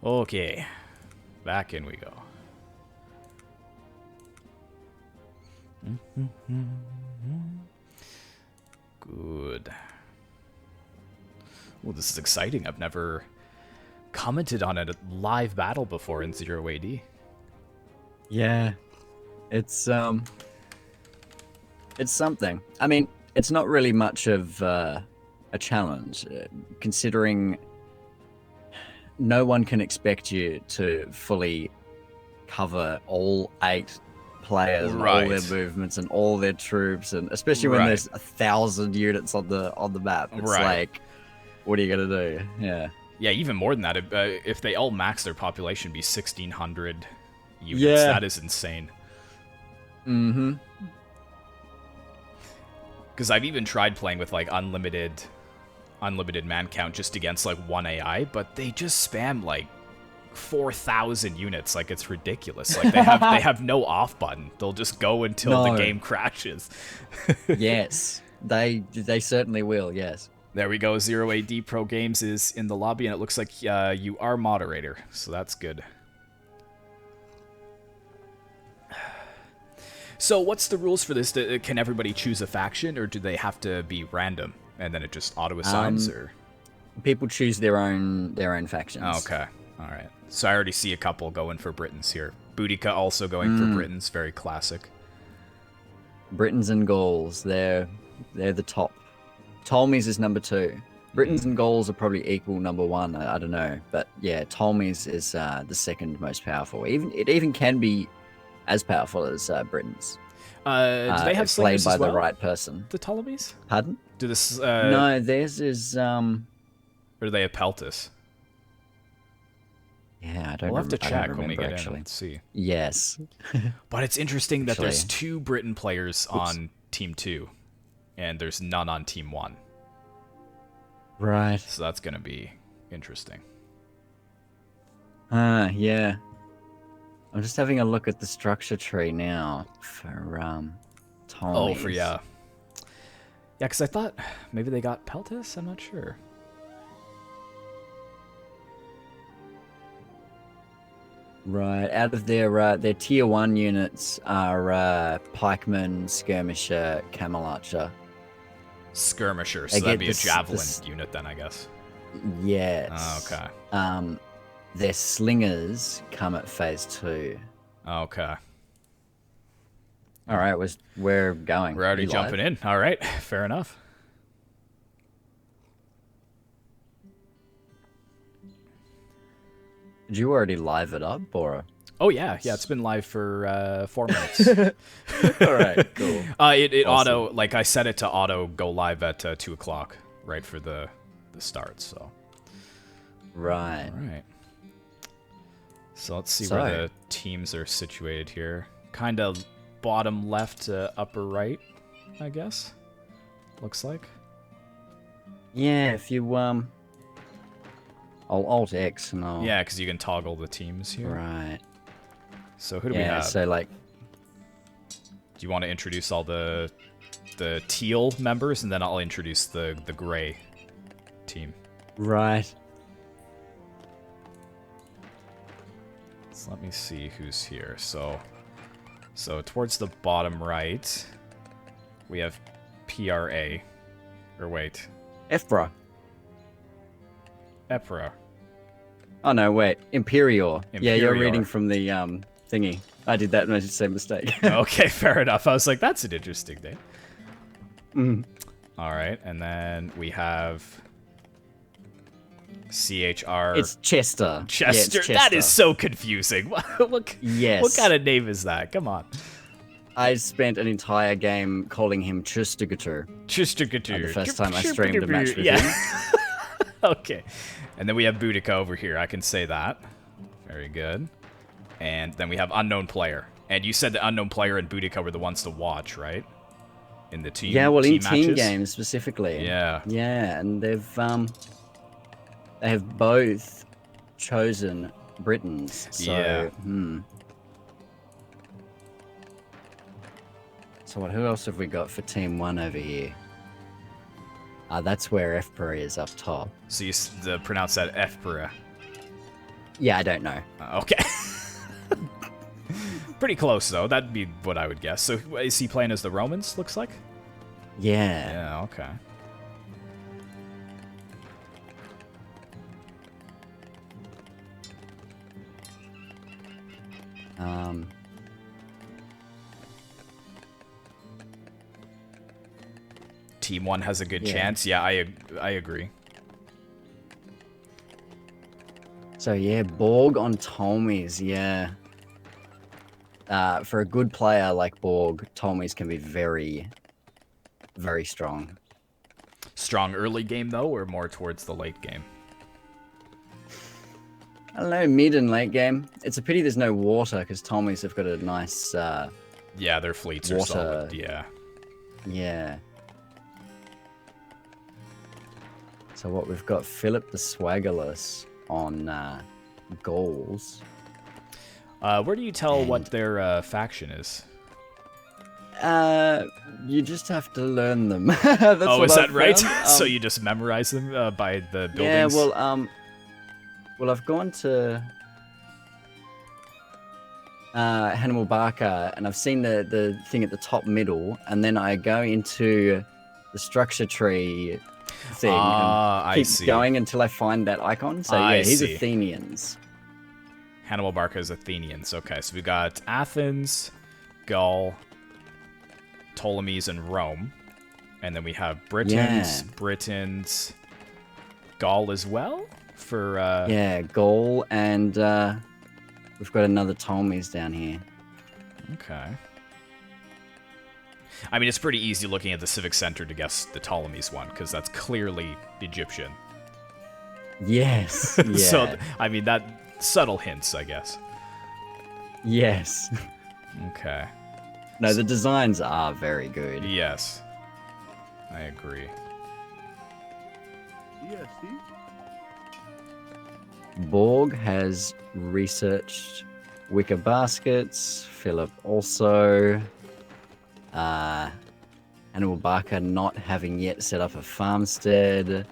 Okay, back in we go. Good. Well, this is exciting. I've never commented on a live battle before in 0 AD. Yeah, it's something. I mean, it's not really much of a challenge, considering no one can expect you to fully cover all 8 players and all their movements and all their troops, and especially when there's 1,000 units on the map. It's like, what are you gonna do? Yeah. Yeah, even more than that. If they all max their population, be 1,600 units. Yeah. That is insane. Mm-hmm. Because I've even tried playing with like unlimited man count just against like 1 AI, but they just spam like 4,000 units. Like, it's ridiculous. Like, they have no off button. They'll just go until the game crashes. Yes, they certainly will. Yes. There we go. 0 AD Pro Games is in the lobby, and it looks like you are moderator, so that's good. So what's the rules for this? Can everybody choose a faction, or do they have to be random, and then it just auto-assigns? Or people choose their own factions. Okay. All right. So I already see a couple going for Britons here. Boudica also going for Britons. Very classic. Britons and Gauls, they're the top. Ptolemies is number 2. Britons and Gauls are probably equal number 1. I don't know, but yeah, Ptolemies is the second most powerful. It even can be as powerful as Britons. Do they have played slingers by as well, the right person? the Ptolemies? Pardon? Do this? No, theirs is Or do they have Peltis? Yeah, I don't. We'll have to check when we get actually. in. Let's see. Yes. But it's interesting that there's 2 Briton players on Team 2, and there's none on Team 1. Right. So that's going to be interesting. Yeah. I'm just having a look at the structure tree now for Ptolemies. Oh, for yeah. Yeah, because I thought maybe they got Peltis? I'm not sure. Right, out of their tier 1 units are pikeman, skirmisher, camel archer. Skirmisher, so that'd be a javelin unit then, I guess. Yes. Oh, okay. Their slingers come at phase 2. Okay. All right, we're going. We're already jumping in. All right, fair enough. Did you already live it up, or? Oh yeah, it's been live for 4 minutes. All right, cool. It awesome. auto, like I set it to auto go live at 2 o'clock, right for the start. So. Right. All right. So let's see where the teams are situated here. Kind of bottom left to upper right, I guess. Looks like. Yeah, if you I'll Alt X and I'll... Yeah, because you can toggle the teams here. Right. So who do we have? So like... Do you want to introduce all the teal members, and then I'll introduce the gray team? Right. So let me see who's here. So towards the bottom right, we have PRA. Or wait. Ephra. Ephra. Oh no, wait. Imperior. Yeah, you're Imperior. reading from the thingy. I did that and I did the same mistake. Okay, fair enough. I was like, that's an interesting name. Mm. All right, and then we have CHR. It's Chester. Chester. Yeah, it's Chester. That is so confusing. What kind of name is that? Come on. I spent an entire game calling him Chustagatur. Chustagatur. The first time I streamed a match with him. Okay. And then we have Boudica over here. I can say that. Very good. And then we have Unknown Player. And you said the Unknown Player and Boudica were the ones to watch, right? In the team Yeah, well, in team matches? games specifically. Yeah. Yeah, and they have both chosen Britons. So, Yeah. So who else have we got for Team 1 over here? That's where Ephra is up top. So you pronounce that Ephra. Yeah, I don't know. Okay. Pretty close, though. That'd be what I would guess. So is he playing as the Romans, looks like? Yeah. Yeah, okay. Team 1 has a good chance. Yeah, I agree. So yeah, Borg on Tolmies, yeah. For a good player like Borg, Tolmies can be very, very strong. Strong early game, though, or more towards the late game? I don't know, mid and late game. It's a pity there's no water, because Tolmies have got a nice... yeah, their fleets are solid, yeah. Yeah. So what, we've got Philip the Swaggerless on goals. Where do you tell what their faction is? You just have to learn them. Is that right? So you just memorize them by the buildings? Yeah, well, I've gone to Hannibal Barker, and I've seen the thing at the top middle, and then I go into the structure tree thing and keep going until I find that icon. So yeah, he's Athenians. Hannibal Barca is Athenians. Okay, so we got Athens, Gaul, Ptolemies, and Rome. And then we have Britons, Gaul as well? For yeah, Gaul, and we've got another Ptolemies down here. Okay. I mean, it's pretty easy looking at the Civic Center to guess the Ptolemies one, because that's clearly Egyptian. Yes. Yeah. So, I mean, that subtle hints, I guess. Yes. Okay. No, the designs are very good. Yes. I agree. Yeah, see? Borg has researched wicker baskets. Philip also. Hannibal Barca not having yet set up a farmstead.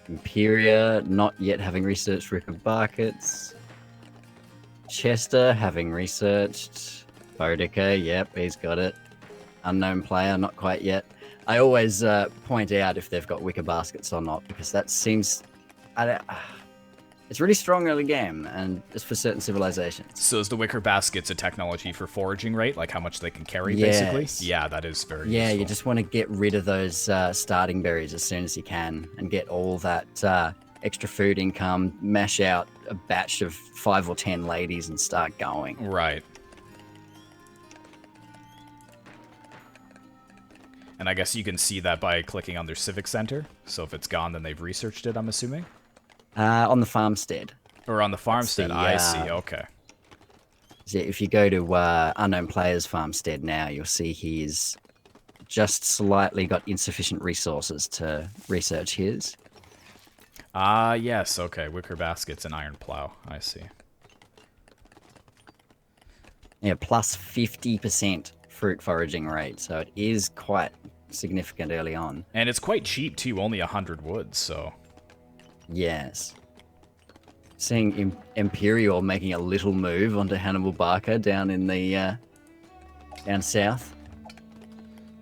Imperia not yet having researched wicker baskets. Chester having researched. Boudica, yep, he's got it. Unknown player, not quite yet. I always point out if they've got wicker baskets or not, because that seems... it's really strong early game, and it's for certain civilizations. So is the wicker baskets a technology for foraging rate? Like how much they can carry, basically? Yeah, that is very useful. You just want to get rid of those starting berries as soon as you can, and get all that extra food income, mash out a batch of 5 or 10 ladies and start going. Right. And I guess you can see that by clicking on their civic center. So if it's gone, then they've researched it, I'm assuming? On the farmstead. Or on the farmstead, I see, okay. So if you go to Unknown Player's farmstead now, you'll see he's just slightly got insufficient resources to research his. Ah, yes, okay. Wicker baskets and iron plow, I see. Yeah, plus 50% fruit foraging rate, so it is quite significant early on. And it's quite cheap, too, only 100 wood, so... Yes. Seeing Imperial making a little move onto Hannibal Barca down in the down south.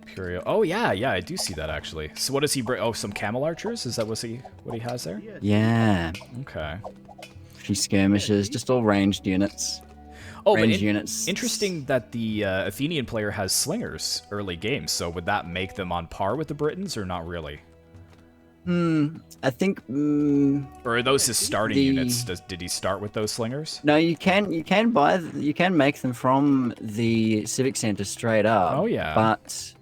Imperial. Oh yeah, I do see that actually. So what does he bring? Oh, some camel archers? Is that what he has there? Yeah. Okay. A few skirmishers, just all ranged units. Oh, ranged units. Interesting that the Athenian player has slingers early game. So would that make them on par with the Britons or not really? I think. Or are those his starting units? Did he start with those slingers? No, you can make them from the civic center straight up. Oh yeah. But,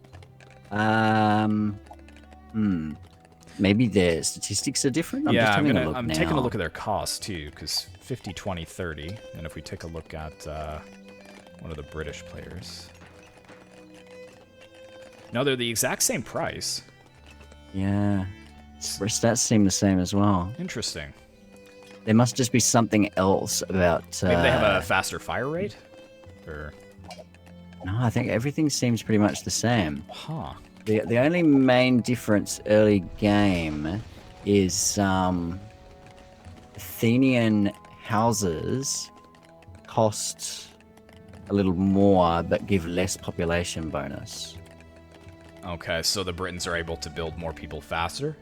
maybe their statistics are different. I'm taking a look at their costs too, because 50, 20, 30, and if we take a look at one of the British players, no, they're the exact same price. Yeah. Stats seem the same as well. Interesting. There must just be something else about... Maybe they have a faster fire rate? Or... No, I think everything seems pretty much the same. Huh. The only main difference early game is Athenian houses cost a little more but give less population bonus. Okay, so the Britons are able to build more people faster?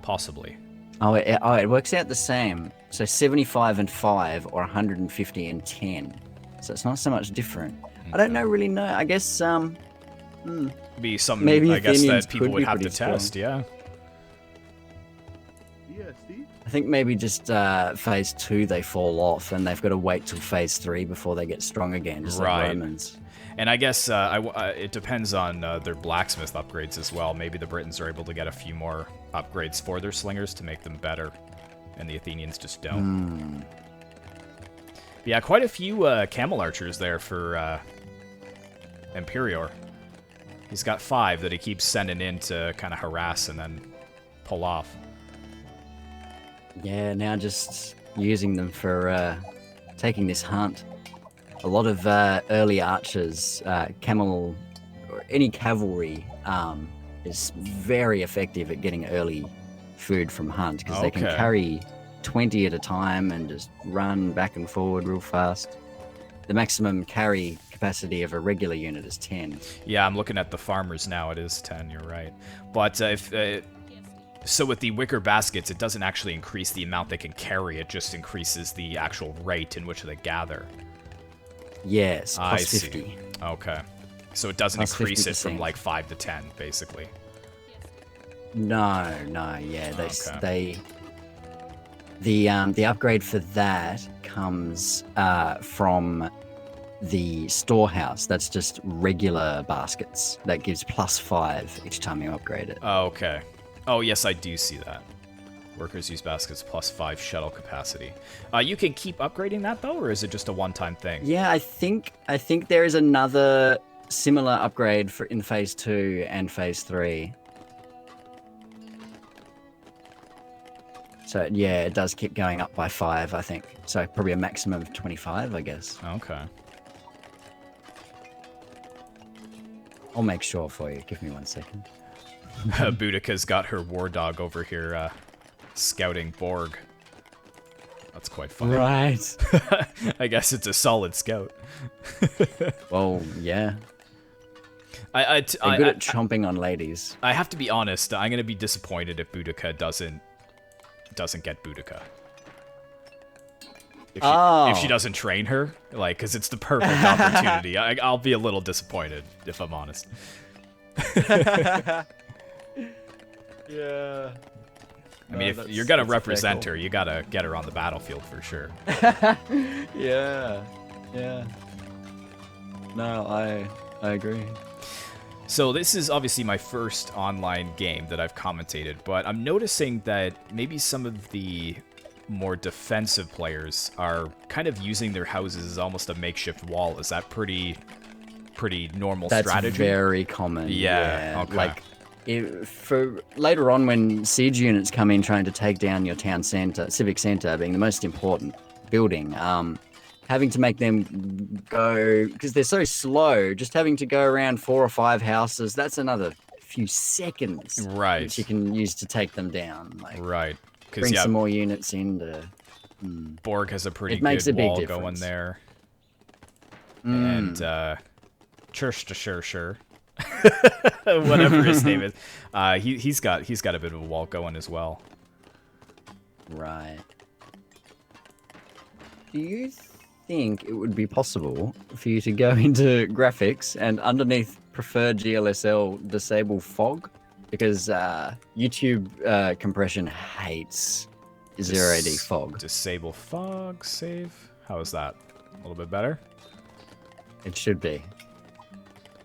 Possibly. Oh, it works out the same. So 75 and 5 or 150 and 10. So it's not so much different. I don't really know. I guess Be some, maybe I guess, Athenians that people could would be have to pretty strong. test, yeah. I think maybe just phase 2 they fall off and they've got to wait till phase 3 before they get strong again, just like Romans. And I guess it depends on their blacksmith upgrades as well. Maybe the Britons are able to get a few more upgrades for their slingers to make them better, and the Athenians just don't. Yeah, quite a few camel archers there for Imperior. He's got 5 that he keeps sending in to kind of harass and then pull off. Yeah, now just using them for taking this hunt. A lot of early archers, camel, or any cavalry is very effective at getting early food from hunt because they can carry 20 at a time and just run back and forward real fast. The maximum carry capacity of a regular unit is 10. Yeah, I'm looking at the farmers now. It is 10, you're right. But so with the wicker baskets, it doesn't actually increase the amount they can carry. It just increases the actual rate in which they gather. Yes, plus I 50. see. Okay. So it doesn't Plus increase it 50%. from like 5 to 10, basically. No, yeah, the upgrade for that comes from the storehouse. That's just regular baskets. That gives plus 5 each time you upgrade it. Oh, okay. Oh, yes, I do see that. Workers use baskets plus 5 shuttle capacity. You can keep upgrading that, though, or is it just a one-time thing? Yeah, I think there is another similar upgrade for in phase 2 and phase 3. So yeah, it does keep going up by 5, I think. So probably a maximum of 25, I guess. Okay. I'll make sure for you. Give me 1 second. Boudica's got her war dog over here scouting Borg. That's quite funny. Right. I guess it's a solid scout. Well, yeah. They're good at chomping on ladies. I have to be honest. I'm gonna be disappointed if Boudica doesn't get Boudica. If she doesn't train her, like, because it's the perfect opportunity. I'll be a little disappointed if I'm honest. Yeah. I mean, if you're gonna represent her, you gotta get her on the battlefield for sure. Yeah. No, I agree. So this is obviously my first online game that I've commentated, but I'm noticing that maybe some of the more defensive players are kind of using their houses as almost a makeshift wall. Is that pretty normal strategy? That's very common. Yeah. Okay. Like, for later on when siege units come in trying to take down your town center, civic center being the most important building, having to make them go, because they're so slow, just having to go around 4 or 5 houses, that's another few seconds. Right. Which you can use to take them down. Like, right. Bring some more units in to... Borg has a pretty It makes good a big wall difference. going there. And, sure. Whatever his name is. He's got a bit of a wall going as well. Right. Do you think it would be possible for you to go into graphics and underneath preferred GLSL disable fog? Because YouTube compression hates 0AD fog. Disable fog, save. How is that? A little bit better? It should be.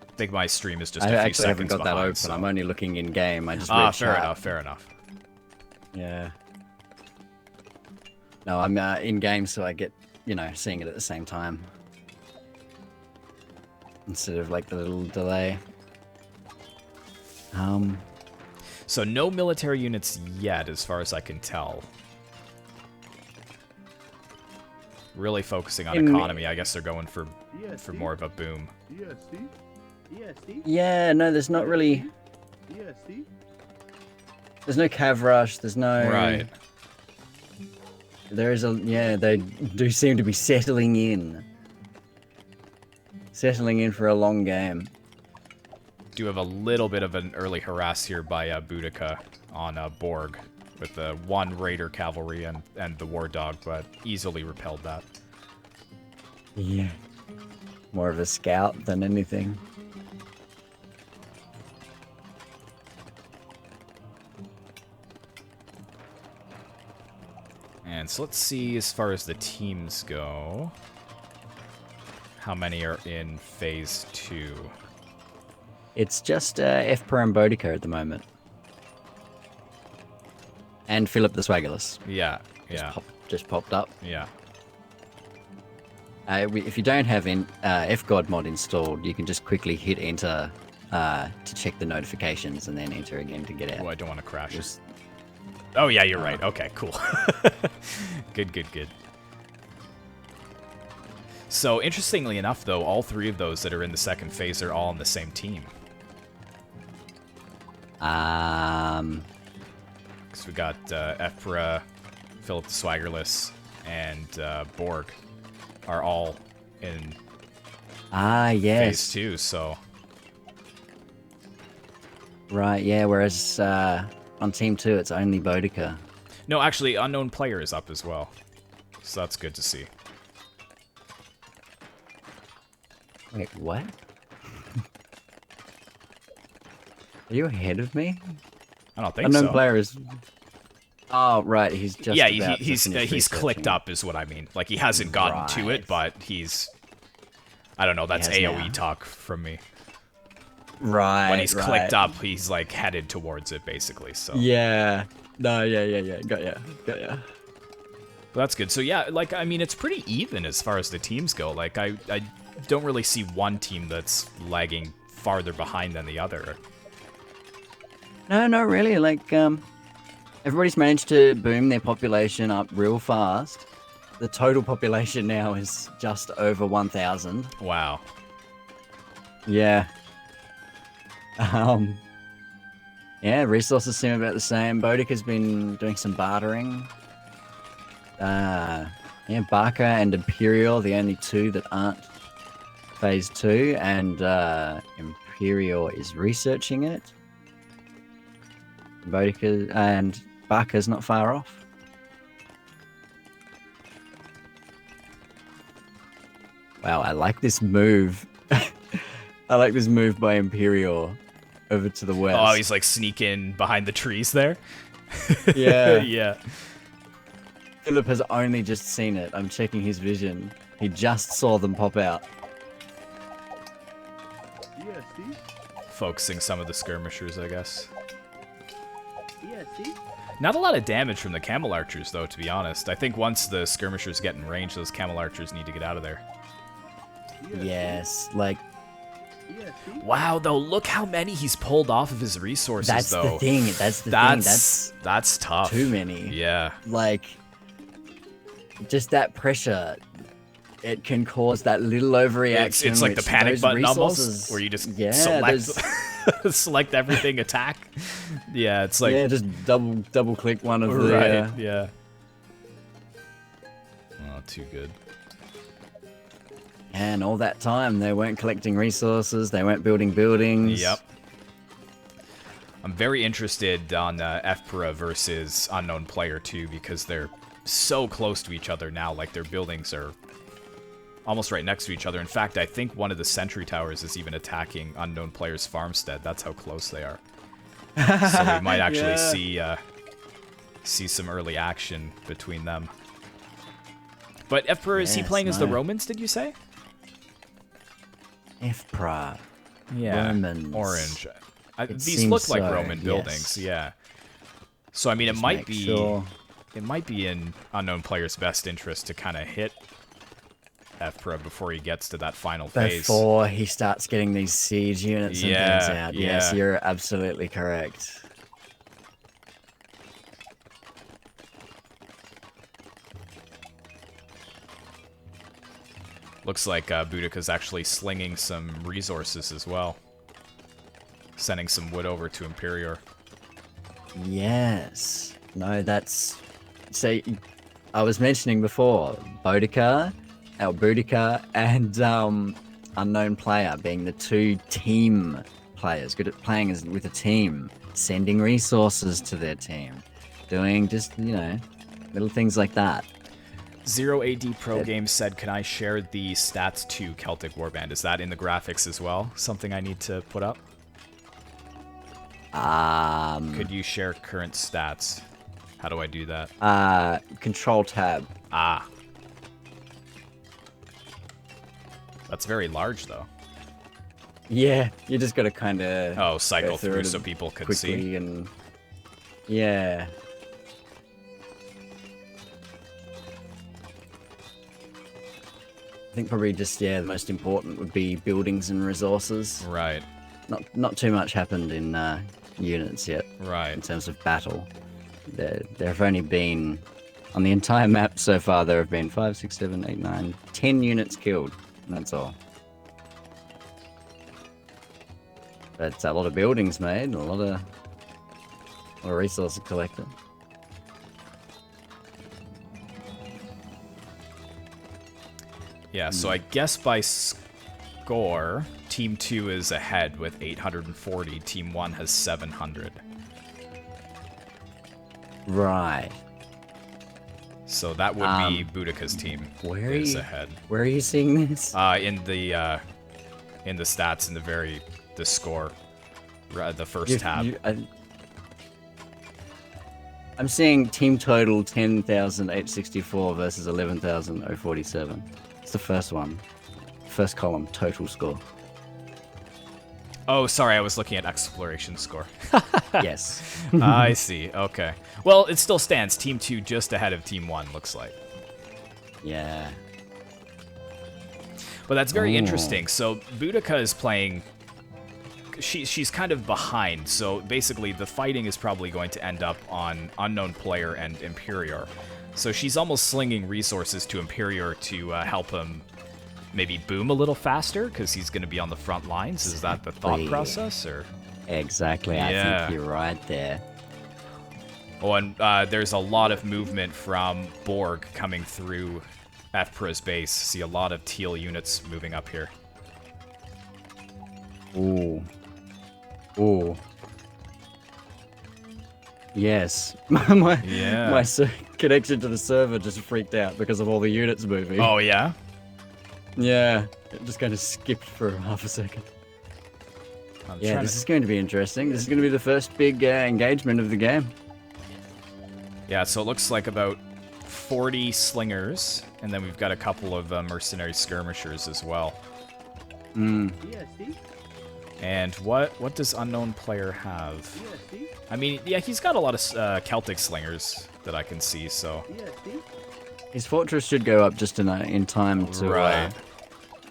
I think my stream is just I a few actually seconds haven't got that behind, open. so. I'm only looking in game. I just read chat. Fair enough. Yeah. No, I'm in game, so I get, seeing it at the same time. Instead of like the little delay. So no military units yet, as far as I can tell. Really focusing on economy. I guess they're going for more of a boom. Yeah, no, there's not really... There's no cav rush, there's no... Right. There is a they do seem to be settling in. Settling in for a long game. Do have a little bit of an early harass here by Boudica on Borg with the one Raider cavalry and the War Dog, but easily repelled that. Yeah. More of a scout than anything. And so let's see, as far as the teams go, how many are in phase 2? It's just FPR and Boudica at the moment. And Philip the Swaggerless. Yeah, yeah. Just popped up. Yeah. If you don't have FGod mod installed, you can just quickly hit enter to check the notifications and then enter again to get out. Oh, I don't want to crash. Oh, yeah, you're right. Okay, cool. Good, good, good. So, interestingly enough, though, all 3 of those that are in the second phase are all on the same team. Um... So we got Ephra, Philip the Swaggerless, and Borg are all in yes. phase 2, so... Right, yeah, whereas on Team 2, it's only Boudica. No, actually, Unknown Player is up as well. So that's good to see. Wait, what? Are you ahead of me? I don't think Unknown so. Player is... Oh, right, he's just he's clicked up is what I mean. Like, he hasn't gotten to it, but he's... I don't know, that's AoE now. talk from me. Right, When he's clicked up, he's, like, headed towards it, basically, so... Yeah. No, yeah. Got ya. But that's good. So, yeah, like, I mean, it's pretty even as far as the teams go. Like, I don't really see one team that's lagging farther behind than the other. No, not really. Like, everybody's managed to boom their population up real fast. The total population now is just over 1,000. Wow. Yeah. Yeah, resources seem about the same. Boudica's been doing some bartering. Yeah, Barker and Imperial, the only 2 that aren't phase 2, and Imperial is researching it. Boudica and Barker's not far off. Wow, I like this move. I like this move by Imperial over to the west. Oh, he's like sneaking behind the trees there. Yeah. Yeah. Philip has only just seen it. I'm checking his vision. He just saw them pop out. Yeah, see? Focusing some of the skirmishers, I guess. Yeah, see? Not a lot of damage from the camel archers, though, to be honest. I think once the skirmishers get in range, those camel archers need to get out of there. Yes, like... Yeah, see? Wow, though, look how many he's pulled off of his resources, That's though. the thing. That's the thing. That's tough. Too many. Yeah. Like, just that pressure, it can cause that little overreaction. It's like the panic button almost, where you just select, there's- select everything, attack. Yeah, it's like... Yeah, just double click one of the... Right, yeah. Oh, too good. And all that time, they weren't collecting resources, they weren't building buildings. Yep. I'm very interested on Ephra versus Unknown Player, too, because they're so close to each other now. Like, their buildings are almost right next to each other. In fact, I think one of the sentry towers is even attacking Unknown Player's farmstead. That's how close they are. So we might actually see some early action between them. But Ephra, is he playing as the Romans, did you say? Ephra. Yeah, Romans. orange. These seems look like so, Roman buildings, yeah. So I mean, it might be in Unknown Player's best interest to kind of hit Ephra before he gets to that final phase. Before he starts getting these siege units and things out. Yeah. Yes, you're absolutely correct. Looks like Boudica's actually slinging some resources as well. Sending some wood over to Imperior. Yes. No, that's... So, I was mentioning before, Boudica, and Unknown Player being the two team players, good at playing with a team, sending resources to their team, doing just, little things like that. Zero AD Pro Games said, "Can I share the stats to Celtic Warband? Is that in the graphics as well? Something I need to put up? Could you share current stats? How do I do that? Control tab. Ah. That's very large, though. Yeah, you just got to kind of cycle through so people could see. And yeah. I think probably just the most important would be buildings and resources. Right. Not too much happened in units yet. Right. In terms of battle, there have only been on the entire map so far. There have been 5, 6, 7, 8, 9, 10 units killed, and that's all. But a lot of buildings made, a lot of resources collected. Yeah, so I guess by score, Team 2 is ahead with 840. Team 1 has 700. Right. So that would be Boudica's team is ahead. Where are you seeing this? In the stats, in the score, the first tab. I'm seeing team total 10,864 versus 11,047. It's the first one. First column, total score. Oh, sorry, I was looking at exploration score. Yes. I see, okay. Well, it still stands. Team 2 just ahead of Team 1, looks like. Yeah. But that's very interesting. So Boudica is playing... She's kind of behind, so basically the fighting is probably going to end up on Unknown Player and Imperior. So she's almost slinging resources to Imperior to help him maybe boom a little faster, because he's going to be on the front lines. Is that the thought process? Or exactly, yeah. I think you're right there. Oh, and there's a lot of movement from Borg coming through FPRA's base. See a lot of teal units moving up here. Ooh. Ooh. Yes. my connection to the server just freaked out because of all the units moving. Oh, yeah? Yeah. It just kind of skipped for half a second. Yeah, this is going to be interesting. This is going to be the first big engagement of the game. Yeah, so it looks like about 40 slingers, and then we've got a couple of mercenary skirmishers as well. Mm. Yeah, see? And what does Unknown Player have? Yeah, see? I mean, yeah, he's got a lot of Celtic slingers that I can see, so... Yeah, see? His fortress should go up just in time to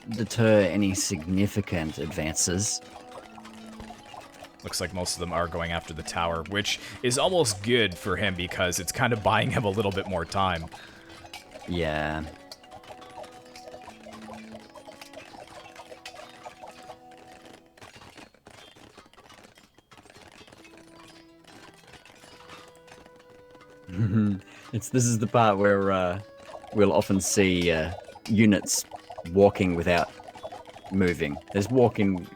deter any significant advances. Looks like most of them are going after the tower, which is almost good for him because it's kind of buying him a little bit more time. Yeah. This is the part where we'll often see units walking without moving. There's walking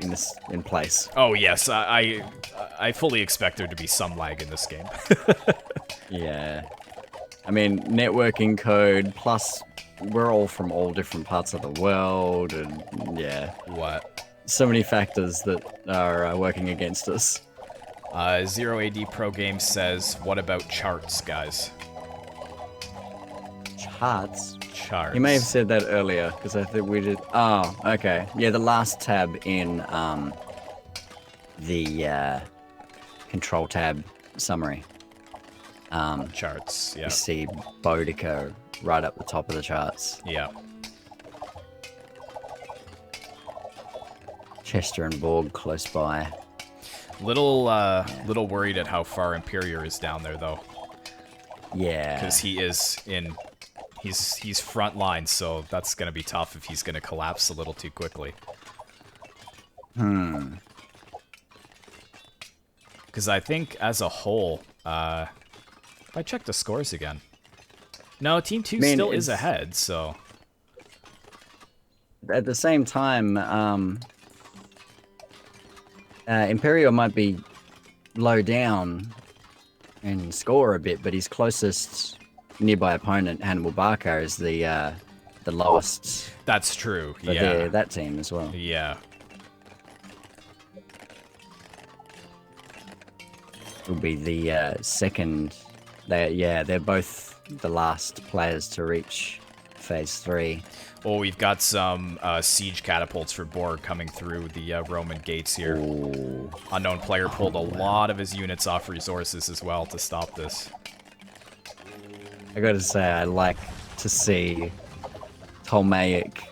in place. Oh yes, I fully expect there to be some lag in this game. Yeah. I mean, networking code, plus we're all from all different parts of the world, and yeah. What? So many factors that are working against us. Zero AD Pro Games says, what about charts, guys? Charts? Charts. He may have said that earlier, because I think we did... Oh, okay. Yeah, the last tab in the control tab summary. Charts, yeah. You see Boudica right up the top of the charts. Yeah. Chester and Borg close by. Little worried at how far Imperior is down there, though. Yeah. Because he is in... He's front line, so that's going to be tough if he's going to collapse a little too quickly. Because I think, as a whole... if I check the scores again... No, Team 2 Man, still is it's- ahead, so... At the same time, Imperial might be low down and score a bit, but his closest nearby opponent, Hannibal Barker, is the lowest That's true, for yeah. that team as well. Yeah. Will be the second. They're both the last players to reach phase 3. Oh, we've got some siege catapults for Borg coming through the Roman gates here. Ooh. Unknown player pulled a lot of his units off resources as well to stop this. I gotta say, I like to see Ptolemaic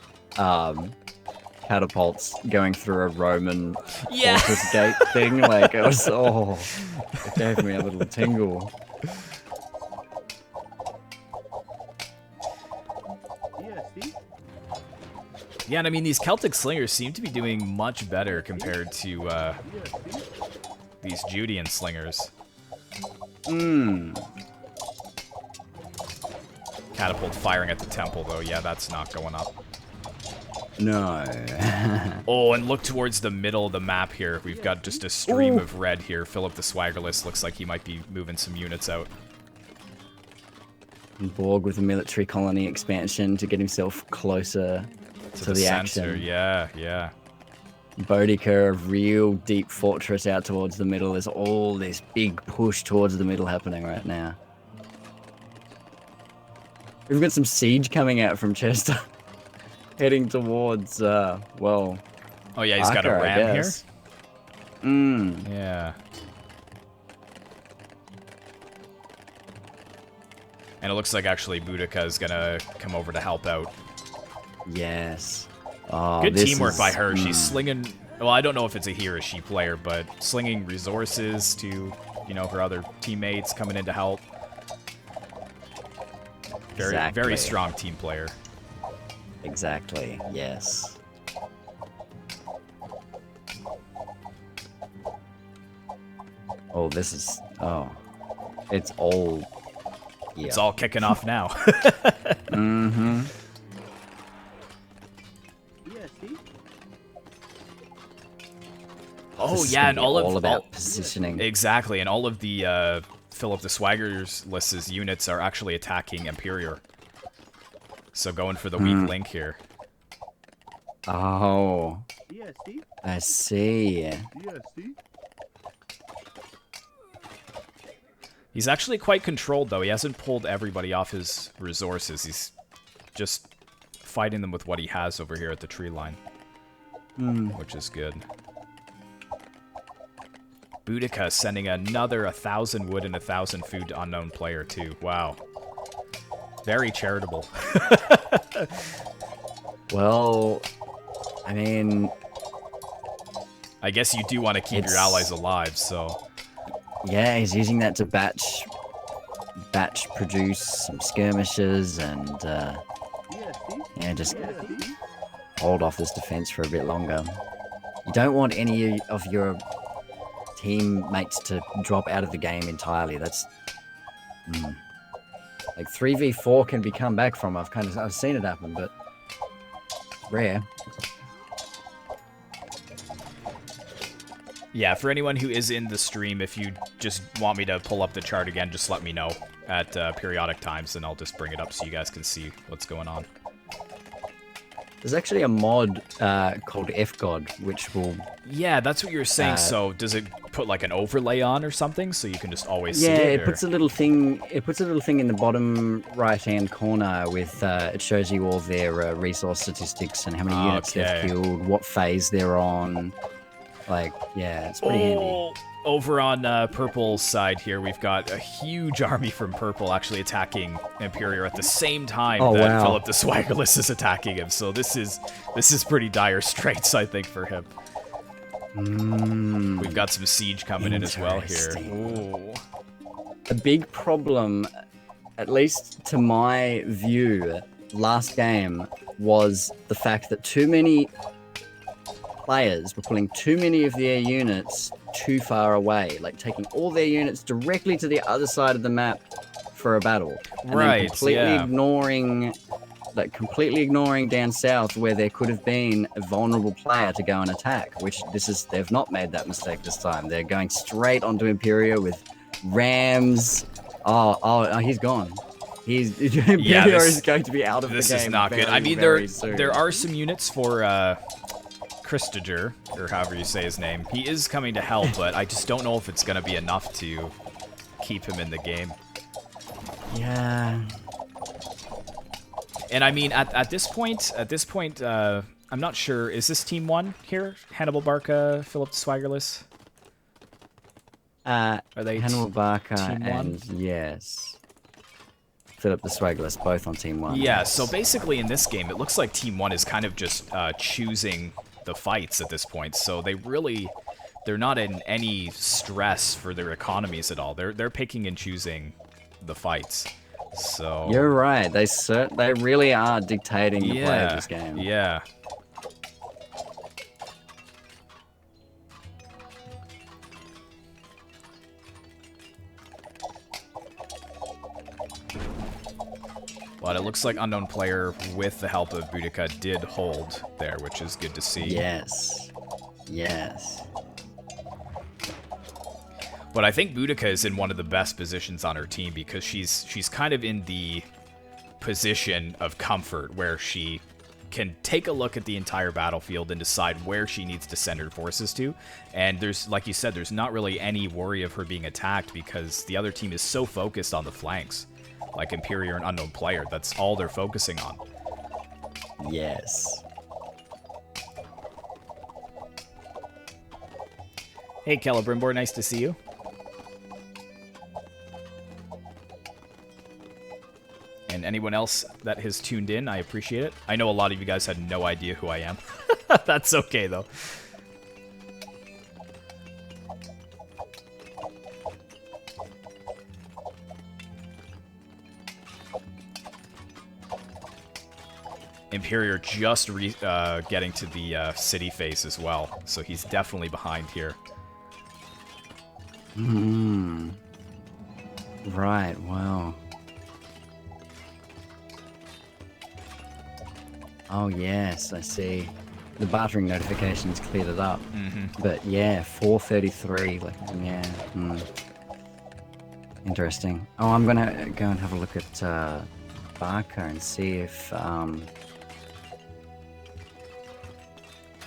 catapults going through a Roman fortress gate thing. Like, it was, it gave me a little tingle. Yeah, see? Yeah, and I mean, these Celtic slingers seem to be doing much better compared to Yeah, see? these Judean slingers. Catapult firing at the temple, though. Yeah, that's not going up. No. Oh, and look towards the middle of the map here. We've got just a stream of red here. Philip the Swaggerless looks like he might be moving some units out. Borg with a military colony expansion to get himself closer to the center. action. Yeah. Boudica, a real deep fortress out towards the middle. There's all this big push towards the middle happening right now. We've got some siege coming out from Chester. Heading towards, well... Oh, yeah, he's got a Barker, I ram here? guess. Yeah. And it looks like actually Boudica is gonna come over to help out. Yes. Oh, Good this teamwork is- by her. She's slinging... Well, I don't know if it's a he or a she player, but slinging resources to, you know, her other teammates coming in to help. Very, Exactly. very strong team player. Exactly, yes. Oh, this is... Oh. It's all... Yeah. It's all kicking off now. Mm-hmm. Yeah, see? Oh, This is yeah, gonna and be all about positioning. Exactly, and all of the Philip the Swaggerless's units are actually attacking Imperior. So going for the weak link here. Oh, Yeah, see? I see. Yeah, see? He's actually quite controlled, though. He hasn't pulled everybody off his resources. He's just fighting them with what he has over here at the tree line. Which is good. Boudica sending another 1,000 wood and 1,000 food to unknown player, too. Wow. Very charitable. Well, I mean, I guess you do want to keep your It's- allies alive, so... yeah, he's using that to batch produce some skirmishes and, Yeah, see? yeah, just Yeah, see? hold off this defense for a bit longer. You don't want any of your teammates to drop out of the game entirely. That's like 3v4 can be come back from. I've seen it happen, but rare. Yeah, for anyone who is in the stream, if you just want me to pull up the chart again, just let me know at periodic times, and I'll just bring it up so you guys can see what's going on. There's actually a mod called FGod, which will Yeah, that's what you were saying. So does it put like an overlay on or something so you can just always see yeah, it? it puts a little thing. It puts a little thing in the bottom right-hand corner with it shows you all their resource statistics and how many units Okay. they've killed, what phase they're on. Like, yeah, it's pretty handy. Oh, over on Purple's side here, we've got a huge army from Purple actually attacking Imperior at the same time Oh, that wow. Philip the Swaggerless is attacking him. So this is pretty dire straits, I think, for him. We've got some siege coming in as well here. Interesting. Ooh. A big problem, at least to my view, last game was the fact that too many players were pulling too many of their units too far away, like taking all their units directly to the other side of the map for a battle. And then Right, completely ignoring down south where there could have been a vulnerable player to go and attack, which they've not made that mistake this time. They're going straight onto Imperia with rams. Oh, he's gone. Imperia is going to be out of the game. This is not good. I mean, there are some units for Christager, or however you say his name. He is coming to help, but I just don't know if it's going to be enough to keep him in the game. Yeah. And I mean, at this point, I'm not sure. Is this Team 1 here? Hannibal Barca, Philip Swaggerless? Are they Hannibal Barca Team 1? and yes, Philip the Swaggerless, both on Team 1. Yeah, yes. so basically in this game, it looks like Team 1 is kind of just choosing the fights at this point. So they're not in any stress for their economies at all. They're picking and choosing the fights. So You're right. They really are dictating the play of this game. Yeah. But it looks like Unknown Player, with the help of Boudica, did hold there, which is good to see. Yes. Yes. But I think Boudica is in one of the best positions on her team because she's kind of in the position of comfort where she can take a look at the entire battlefield and decide where she needs to send her forces to. And there's, like you said, there's not really any worry of her being attacked because the other team is so focused on the flanks. Like Imperia and Unknown Player, that's all they're focusing on. Yes. Hey, Celebrimbor, nice to see you. And anyone else that has tuned in, I appreciate it. I know a lot of you guys had no idea who I am. That's okay, though. Imperior just getting to the city face as well, so he's definitely behind here. Right, wow. Oh, yes, I see. The bartering notifications cleared it up. But yeah, 433, like, yeah. Interesting. Oh, I'm gonna go and have a look at Barca and see if,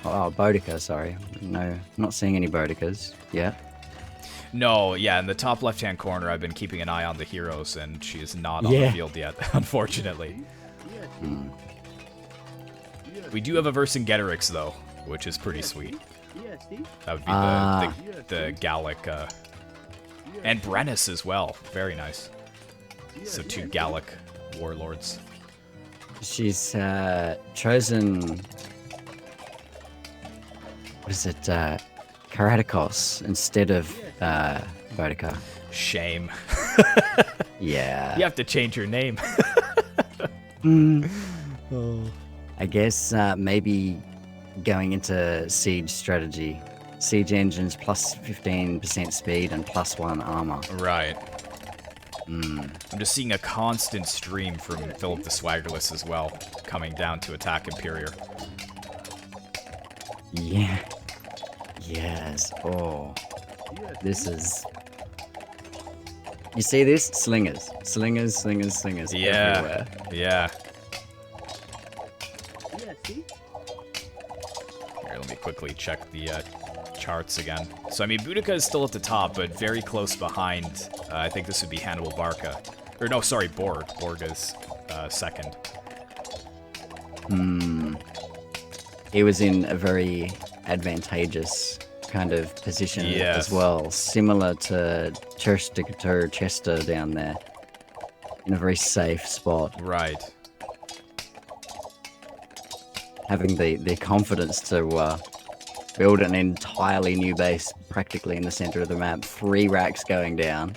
Oh, Boudica, sorry. No, not seeing any Boudicas yet. No, yeah, in the top left-hand corner, I've been keeping an eye on the heroes, and she is not on the field yet, unfortunately. We do have a Vercingetorix, though, which is pretty sweet. That would be the Gallic, and Brennus as well. Very nice. So 2 Gallic warlords. She's chosen... What is it? Karatakos instead of Boudica. Shame. Yeah. You have to change your name. I guess maybe going into siege strategy. Siege engines plus 15% speed and plus 1 armor. Right. I'm just seeing a constant stream from Philip the Swaggerless as well, coming down to attack Imperior. Yeah. Yes. Oh. This is... You see this? Slingers. Slingers, slingers, slingers everywhere. Yeah. See? Here, let me quickly check the charts again. So, I mean, Boudica is still at the top, but very close behind. I think this would be Hannibal Barca. Or, no, sorry, Borg. Borg is second. He was in a very advantageous kind of position as well, similar to Chester down there, in a very safe spot. Right. Having the confidence to build an entirely new base practically in the center of the map, 3 racks going down.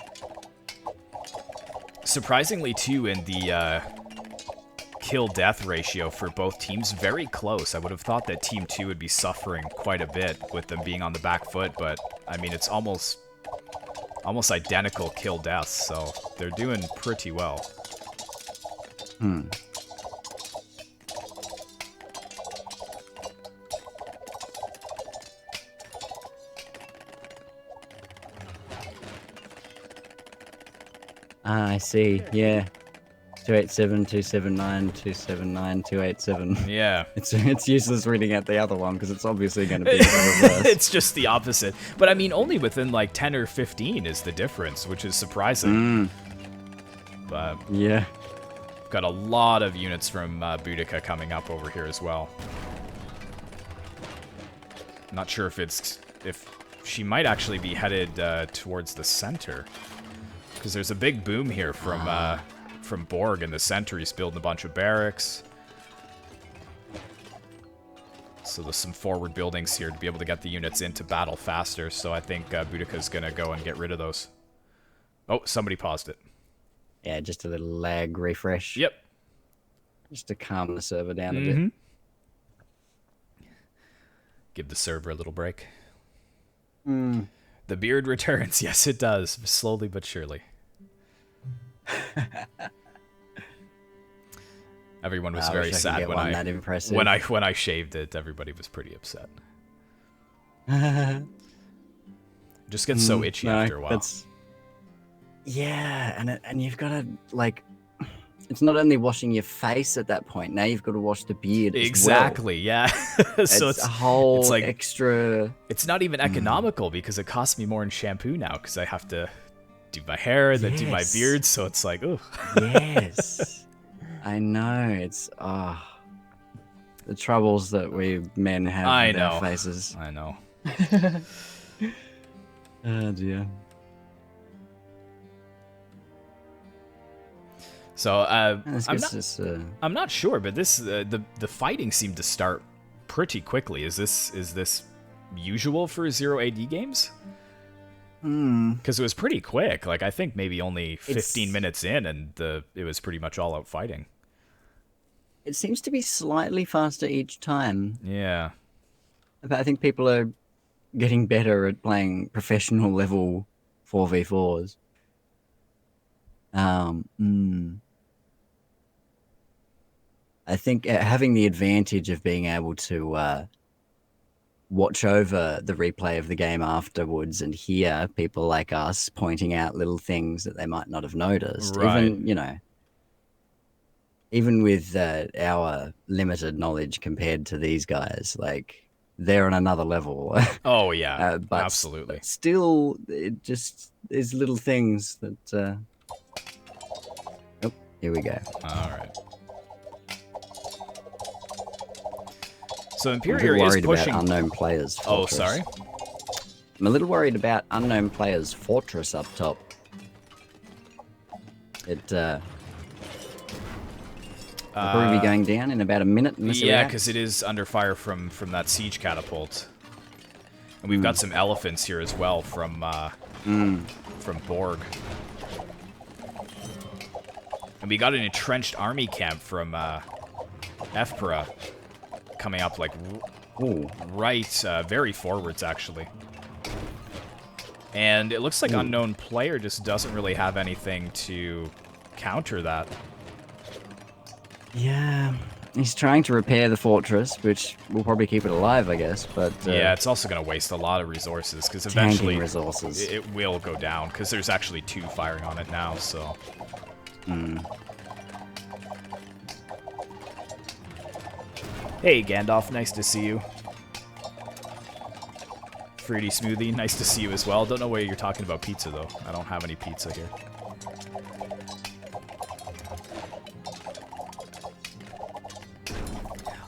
Surprisingly, too, in the kill-death ratio for both teams, very close. I would have thought that Team 2 would be suffering quite a bit with them being on the back foot, but, I mean, it's almost almost identical kill deaths, so they're doing pretty well. Hmm. Ah, I see. Yeah. 287, 279, 279, 287. Yeah. It's useless reading out the other one because it's obviously going to be the reverse. It's just the opposite. But I mean, only within like 10 or 15 is the difference, which is surprising. But yeah. got a lot of units from Boudica coming up over here as well. Not sure if she might actually be headed towards the center, because there's a big boom here from Borg in the center. He's building a bunch of barracks. So there's some forward buildings here to be able to get the units into battle faster. So I think Boudica's going to go and get rid of those. Oh, somebody paused it. Yeah, just a little lag refresh. Yep. Just to calm the server down a bit. Give the server a little break. The beard returns. Yes, it does. Slowly but surely. Everyone was very sad when I shaved it. Everybody was pretty upset. Just gets so itchy after a while. Yeah, and you've got to like. It's not only washing your face at that point. Now you've got to wash the beard. Exactly. Yeah. So it's a whole it's like, extra. It's not even economical because it costs me more in shampoo now because I have to do my hair and then do my beard. So it's like, oh. Yes. I know. It's the troubles that we men have with our faces. I know. Oh dear. So I'm not sure, but this the fighting seemed to start pretty quickly. Is this usual for 0 AD games? Because it was pretty quick. Like I think maybe only 15 minutes in, and it was pretty much all out fighting. It seems to be slightly faster each time. Yeah. But I think people are getting better at playing professional level 4v4s. I think having the advantage of being able to watch over the replay of the game afterwards and hear people like us pointing out little things that they might not have noticed. Right. Even with our limited knowledge compared to these guys, like they're on another level. Oh yeah, but absolutely. Still, it just is little things that. Oh, here we go. All right. So Imperial is pushing about unknown players. Oh, sorry. I'm a little worried about unknown players' fortress up top. It'll probably be going down in about a minute. Yeah, because it is under fire from that siege catapult, and we've got some elephants here as well from Borg, and we got an entrenched army camp from Efpera. Coming up like very forwards actually, and it looks like unknown player just doesn't really have anything to counter that. Yeah, he's trying to repair the fortress, which will probably keep it alive, I guess. But yeah, it's also going to waste a lot of resources because eventually resources. It will go down because there's actually 2 firing on it now. So. Hey Gandalf, nice to see you. Fruity Smoothie, nice to see you as well. Don't know where you're talking about pizza though. I don't have any pizza here.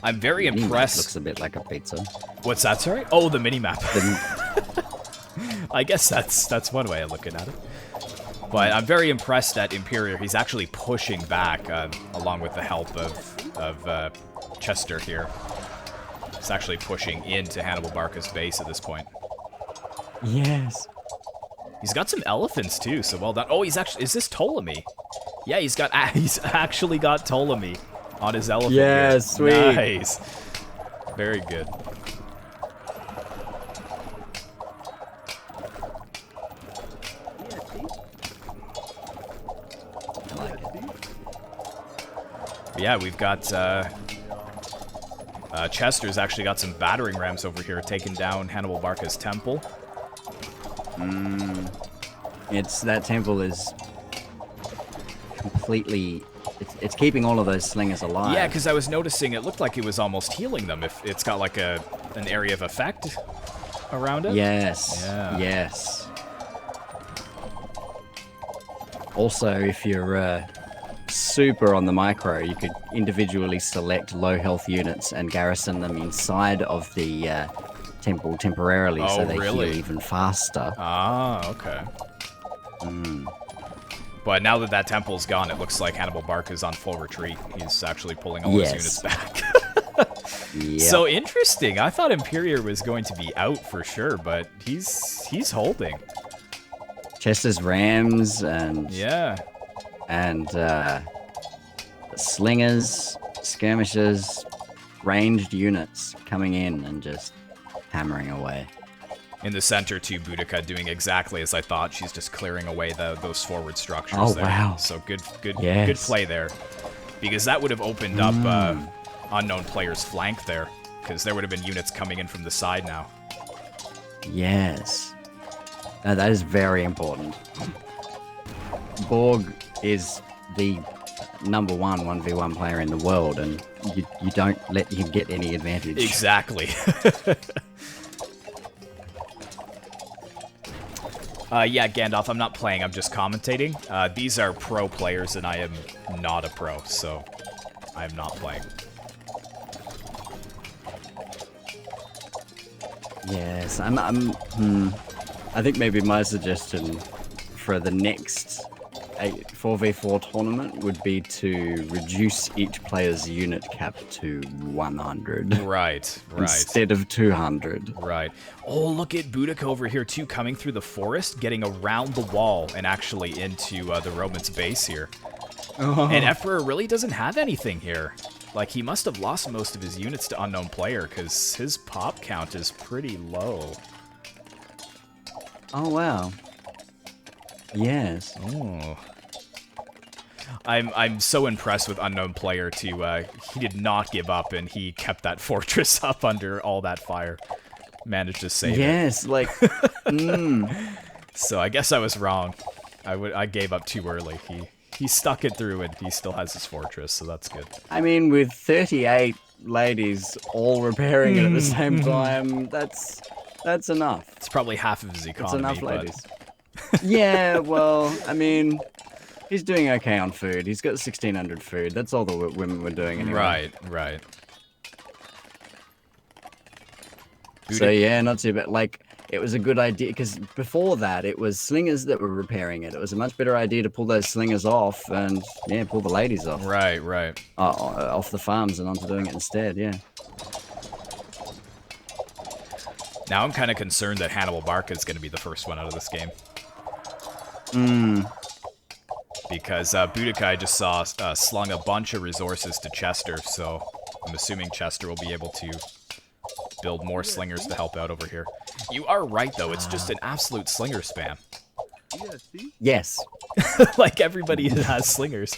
I'm very impressed. Looks a bit like a pizza. What's that, sorry? Oh, the mini-map. I guess that's one way of looking at it. But I'm very impressed at Imperial. He's actually pushing back along with the help of Chester here. He's actually pushing into Hannibal Barca's base at this point. Yes. He's got some elephants too, so well done. Oh, is this Ptolemy? Yeah, he's actually got Ptolemy on his elephant. Yeah, here. Sweet. Nice. Very good. But yeah, we've got Chester's actually got some battering rams over here, taking down Hannibal Barca's temple. That temple is completely. It's keeping all of those slingers alive. Yeah, because I was noticing it looked like it was almost healing them. If it's got like an area of effect around it. Yes. Yeah. Yes. Also, if you're super on the micro, you could individually select low health units and garrison them inside of the temple temporarily, so they heal even faster. Ah, okay. But now that temple's gone, it looks like Hannibal Barca's on full retreat. He's actually pulling all his units back. Yep. So interesting. I thought Imperior was going to be out for sure, but he's holding. Chester's rams and slingers, skirmishers, ranged units coming in and just hammering away. In the center, too, Boudica doing exactly as I thought. She's just clearing away those forward structures. Oh, there. wow. So good play there. Because that would have opened up unknown player's flank there. Because there would have been units coming in from the side now. Yes. That is very important. Borg is the number one 1v1 player in the world, and you don't let him get any advantage. Exactly. Yeah, Gandalf, I'm not playing, I'm just commentating. These are pro players, and I am not a pro, so I'm not playing. Yes, I think maybe my suggestion for the next 4v4 tournament would be to reduce each player's unit cap to 100. Right. Instead of 200. Right. Oh, look at Boudica over here, too, coming through the forest, getting around the wall and actually into the Romans' base here. Oh. And Emperor really doesn't have anything here. Like, he must have lost most of his units to unknown player, because his pop count is pretty low. Oh, wow. Yes. Oh. I'm so impressed with unknown player too. He did not give up, and he kept that fortress up under all that fire. Managed to save it. Yes, like. So I guess I was wrong. I gave up too early. He stuck it through, and he still has his fortress, so that's good. I mean, with 38 ladies all repairing it at the same time, that's enough. It's probably half of his economy. It's enough, ladies. Yeah, well, I mean, he's doing okay on food. He's got 1,600 food. That's all the women were doing anyway. Right. So yeah, not too bad. Like, it was a good idea, because before that, it was slingers that were repairing it. It was a much better idea to pull those slingers off and, yeah, pull the ladies off. Right. Off the farms and onto doing it instead, yeah. Now I'm kind of concerned that Hannibal Barca is going to be the first one out of this game. Because Boudica, I just saw, slung a bunch of resources to Chester, so I'm assuming Chester will be able to build more slingers to help out over here. You are right, though. It's just an absolute slinger spam. Yes. Like, everybody has slingers.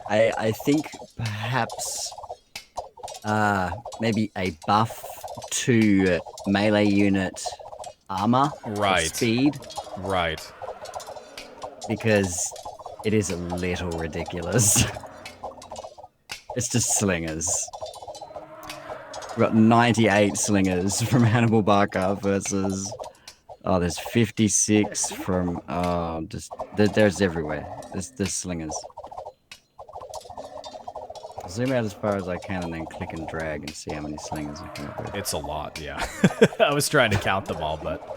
I think perhaps maybe a buff to melee unit armor speed. Right. Because it is a little ridiculous. It's just slingers. We've got 98 slingers from Hannibal Barca versus... Oh, there's 56 from... Oh, just... There's everywhere. There's slingers. I'll zoom out as far as I can and then click and drag and see how many slingers I can put. It's a lot, yeah. I was trying to count them all, but...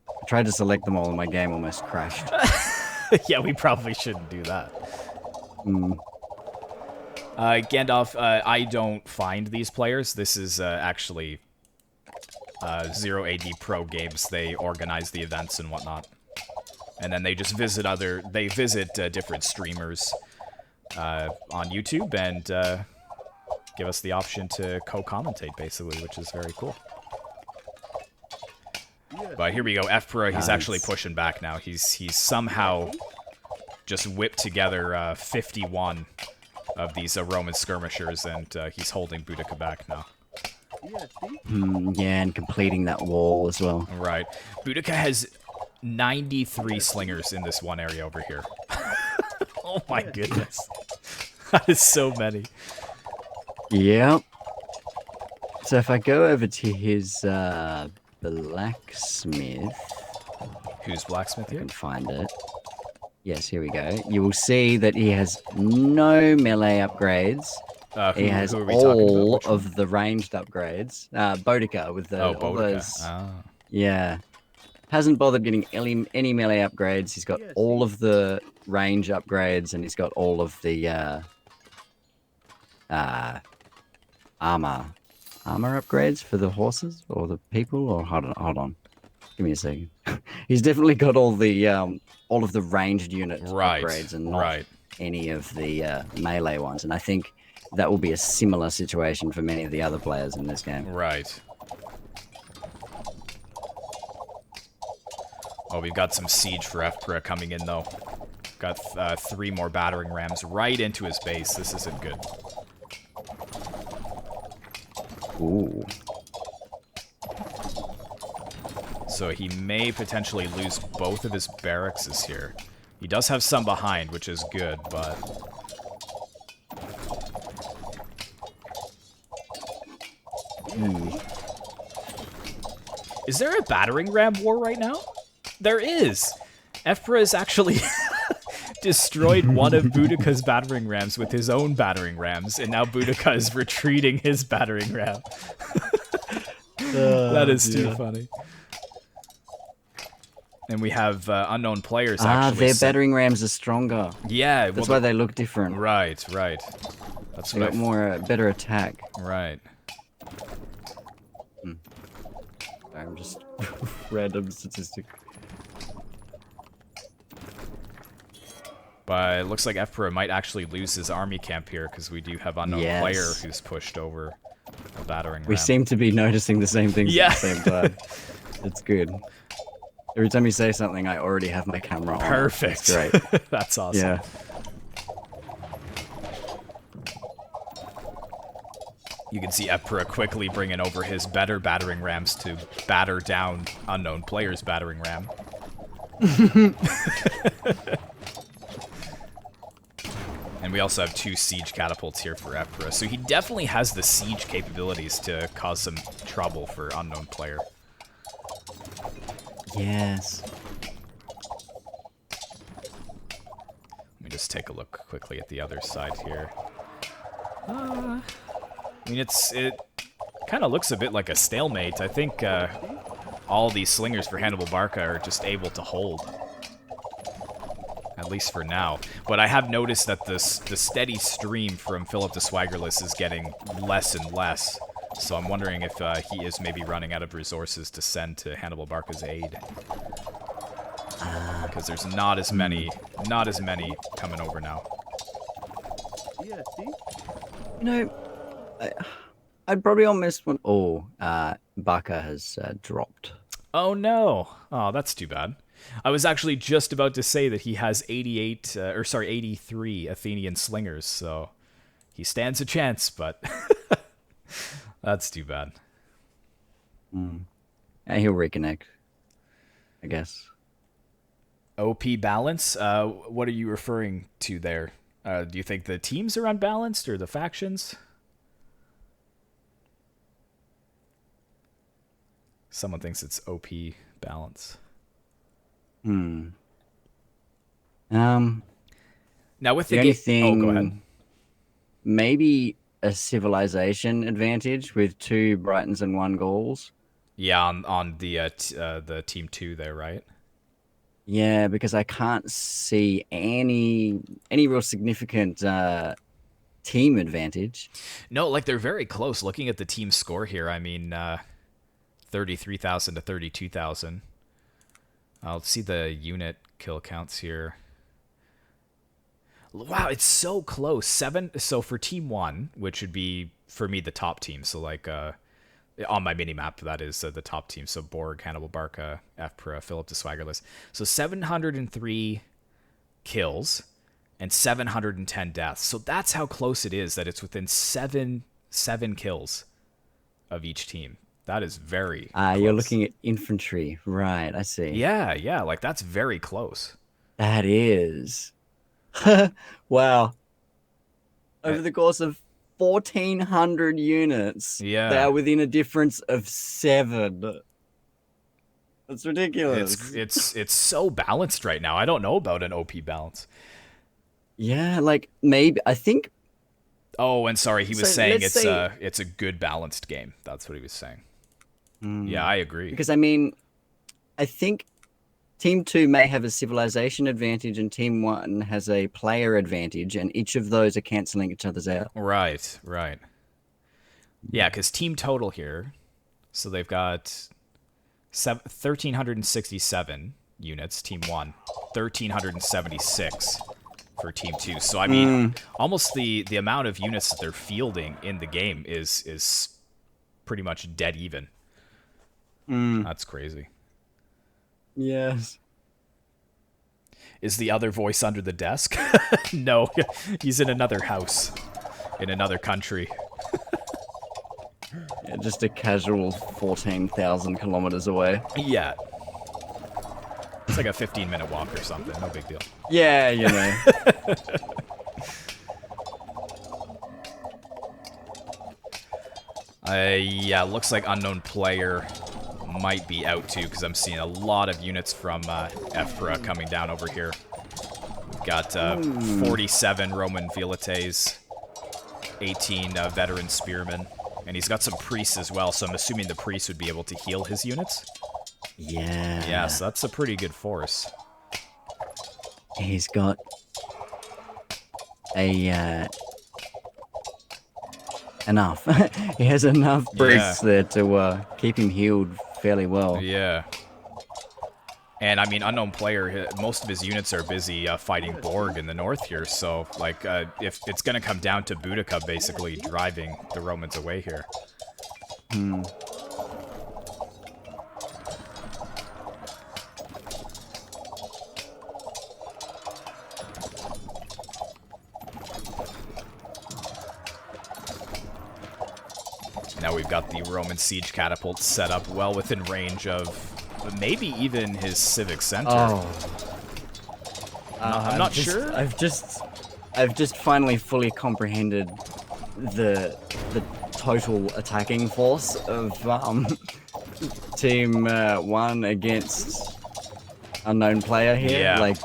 I tried to select them all and my game almost crashed. Yeah, we probably shouldn't do that. Gandalf, I don't find these players. This is actually Zero AD Pro games. They organize the events and whatnot. And then they just visit different streamers on YouTube and give us the option to co-commentate, basically, which is very cool. But here we go, Fpra, he's actually Nice. pushing back now. He's somehow just whipped together 51 of these Roman skirmishers, and he's holding Boudica back now. Yeah, see? Yeah, and completing that wall as well. Right. Boudica has 93 slingers in this one area over here. Oh my goodness. That is so many. Yep. So if I go over to his blacksmith, Who's blacksmith I here? can find it. Yes, here we go. You will see that he has no melee upgrades. He has who are we talking about? all Which one? of the ranged upgrades. Boudica with the Oh, all Boudica. those. Ah. Yeah. Hasn't bothered getting any melee upgrades. He's got Yeah, all see? of the range upgrades, and he's got all of the armor upgrades for the horses or the people. Or hold on. Give me a second. He's definitely got all of the ranged unit Right, upgrades and not right. any of the melee ones. And I think that will be a similar situation for many of the other players in this game. Right. Oh, we've got some siege for Fpra coming in, though. Got 3 more battering rams right into his base. This isn't good. Ooh. So he may potentially lose both of his barracks here. He does have some behind, which is good, but... Is there a battering ram war right now? There is! Fpra has actually destroyed one of Boudica's battering rams with his own battering rams, and now Boudica is retreating his battering ram. That is too funny. And we have unknown players actually. Their battering rams are stronger. Yeah, That's why they look different. Right. That's They what got more better attack. Right. I'm just random statistic. But it looks like Fpra might actually lose his army camp here because we do have unknown Yes. player who's pushed over a battering ram. We seem to be noticing the same things Yeah. at the same time. It's good. Every time you say something, I already have my camera on. Perfect. That's great. That's awesome. Yeah. You can see Fpra quickly bringing over his better battering rams to batter down unknown player's battering ram. And we also have 2 siege catapults here for Fpra, so he definitely has the siege capabilities to cause some trouble for unknown player. Yes. Let me just take a look quickly at the other side here. I mean, it kind of looks a bit like a stalemate. I think all these slingers for Hannibal Barca are just able to hold. At least for now. But I have noticed that the steady stream from Philip the Swaggerless is getting less and less. So I'm wondering if he is maybe running out of resources to send to Hannibal Barca's aid. Because there's not as many coming over now. Yeah, see? You know, I'd probably almost want... Oh, Barca has dropped. Oh no! Oh, that's too bad. I was actually just about to say that he has 83 Athenian slingers, so he stands a chance, but that's too bad. And he'll reconnect, I guess. OP balance? What are you referring to there? Do you think the teams are unbalanced or the factions? Someone thinks it's OP balance. Now with the the only game, thing, go ahead. maybe a civilization advantage with 2 Brightons and 1 Gauls. Yeah, on the team 2 there, right? Yeah, because I can't see any real significant team advantage. No, like they're very close. Looking at the team score here, I mean, 33,000 to 32,000. I'll see the unit kill counts here. Wow, it's so close. 7. So for team 1, which would be for me the top team, so like On my mini map, that is the top team. So Borg, Hannibal Barca, Fpra, Philip the Swaggerless. So 703 kills and 710 deaths. So that's how close it is, that it's within seven kills of each team. That is very close. You're looking at infantry. Right, I see. Yeah, like that's very close. That is. Wow. Over the course of 1,400 units, Yeah. they are within a difference of 7. That's ridiculous. It's so balanced right now. I don't know about an OP balance. Yeah, like maybe I think. Oh, and sorry, he was So saying let's say- it's a good balanced game. That's what he was saying. Yeah, I agree. Because I mean, I think Team 2 may have a civilization advantage and Team 1 has a player advantage, and each of those are canceling each other's out. Right. Yeah, because team total here, so they've got 1,367 units, Team 1, 1,376 for Team 2. So, I mean, almost the amount of units that they're fielding in the game is pretty much dead even. That's crazy. Yes. Is the other voice under the desk? No, he's in another house, in another country. Yeah, just a casual 14,000 kilometers away. Yeah. It's like a 15-minute walk or something. No big deal. Yeah, you know. Yeah, looks like unknown player might be out too, because I'm seeing a lot of units from Fpra coming down over here. We've got 47 Roman Velites, 18 veteran spearmen, and he's got some priests as well, so I'm assuming the priests would be able to heal his units. Yeah. Yeah, so that's a pretty good force. He's got a enough. He has enough priests there to keep him healed fairly well. Yeah. And, I mean, unknown player, most of his units are busy fighting Borg in the north here, so, like, if it's going to come down to Boudica basically driving the Romans away here. Now we've got the Roman siege catapult set up well within range of maybe even his civic center. I'm not sure. I've just finally fully comprehended the total attacking force of Team 1 against unknown player here. Yeah. Like,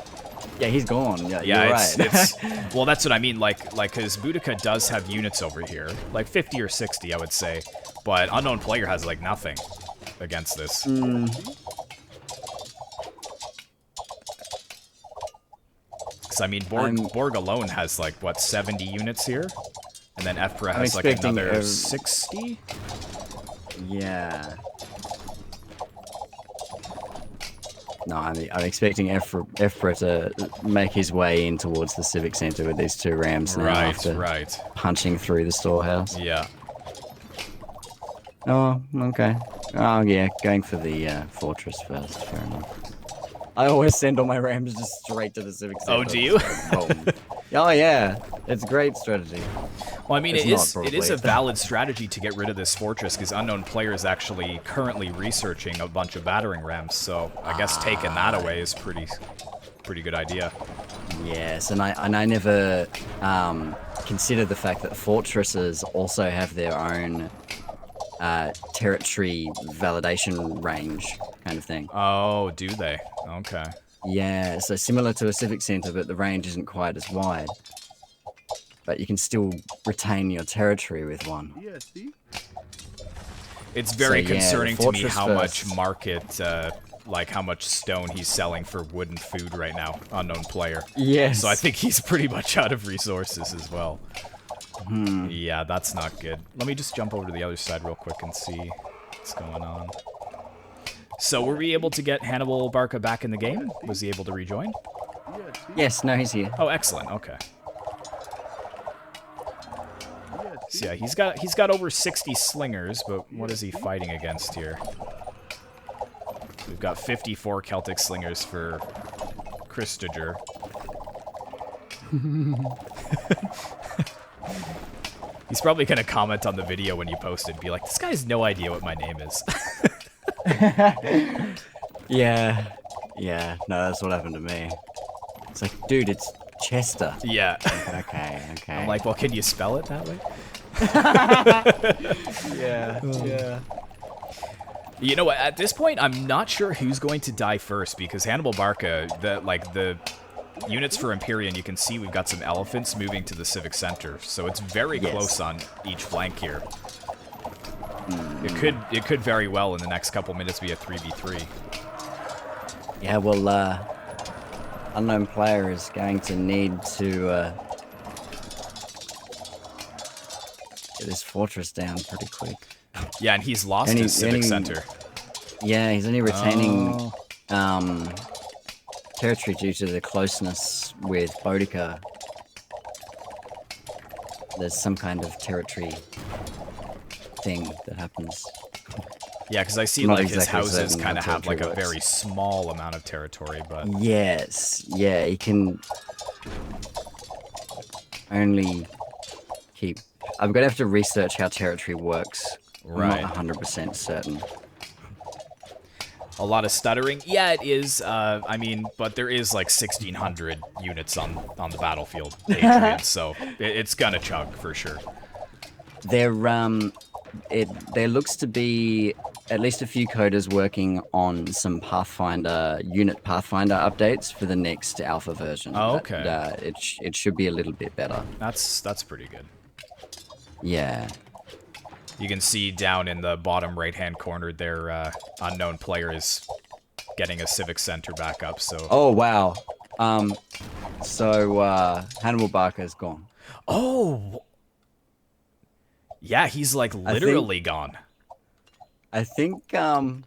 yeah, he's gone. Yeah, Yeah, you're it's right. well, that's what I mean. Like, because Boudica does have units over here, like 50 or 60, I would say, but unknown player has like nothing against this. Because I mean, Borg alone has like what 70 units here, and then Fpra has like another 60. Yeah. No, I'm expecting Fpra to make his way in towards the civic center with these 2 rams now after punching through the storehouse. Yeah. Oh, okay. Oh, yeah, going for the fortress first. Fair enough. I always send all my rams just straight to the civic center. Oh, do you? Oh, yeah. It's a great strategy. Well, I mean, it It's is a valid strategy to get rid of this fortress, because unknown player is actually currently researching a bunch of battering rams, so I guess taking that away is pretty good idea. Yes, and I never consider the fact that fortresses also have their own territory validation range kind of thing. Oh, do they? Okay. Yeah, so similar to a civic center, but the range isn't quite as wide. But you can still retain your territory with one. Yeah, see? It's very concerning to me how first. much market, like how much stone he's selling for wood and food right now, unknown player. Yes. So I think he's pretty much out of resources as well. Yeah, that's not good. Let me just jump over to the other side real quick and see what's going on. So were we able to get Hannibal Barca back in the game? Was he able to rejoin? Yeah, see? Yes, no, he's here. Oh, excellent. Okay. Yeah, see? So yeah, he's got over 60 slingers, but what is he fighting against here? We've got 54 Celtic slingers for Christopher. He's probably gonna comment on the video when you post it and be like, this guy has no idea what my name is. Yeah. Yeah. No, that's what happened to me. It's like, dude, it's Chester. Yeah. Okay. I'm like, well, can you spell it that way? Yeah. Yeah. You know what? At this point, I'm not sure who's going to die first because Hannibal Barca, the units for Empyrean, you can see we've got some elephants moving to the Civic Center, so it's very close on each flank here. It could very well in the next couple minutes be a 3v3. Yeah, well, unknown player is going to need to get his fortress down pretty quick. Yeah, and he's lost his Civic Center. Yeah, he's only retaining territory due to the closeness with Boudica. There's some kind of territory thing that happens. Yeah, because I see Not like his exactly houses certain kind of how have like a territory very small amount of territory, but Yes, yeah, he can only keep... I'm going to have to research how territory works. Right. I'm not 100% certain. a lot of stuttering. Yeah, it is. I mean, but there is like 1,600 units on the battlefield, Patriots, so it's gonna chug for sure. There looks to be at least a few coders working on some unit Pathfinder updates for the next alpha version. Oh, okay. But, it should be a little bit better. That's pretty good. Yeah. You can see down in the bottom right-hand corner there, unknown player is getting a civic center back up. So. Oh wow. So Hannibal Barca is gone. Oh. Yeah, he's like literally gone. I think I'm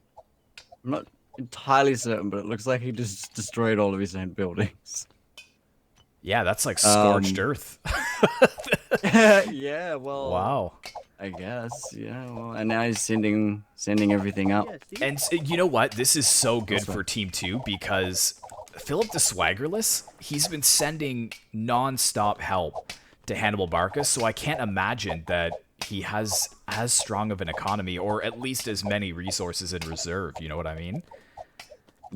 not entirely certain, but it looks like he just destroyed all of his own buildings. Yeah, that's like scorched earth. Yeah, well. Wow. I guess, yeah. Well, and now he's sending everything up. And you know what? This is so good for Team 2 because Philip the Swaggerless, he's been sending non-stop help to Hannibal Barca, so I can't imagine that he has as strong of an economy or at least as many resources in reserve, you know what I mean?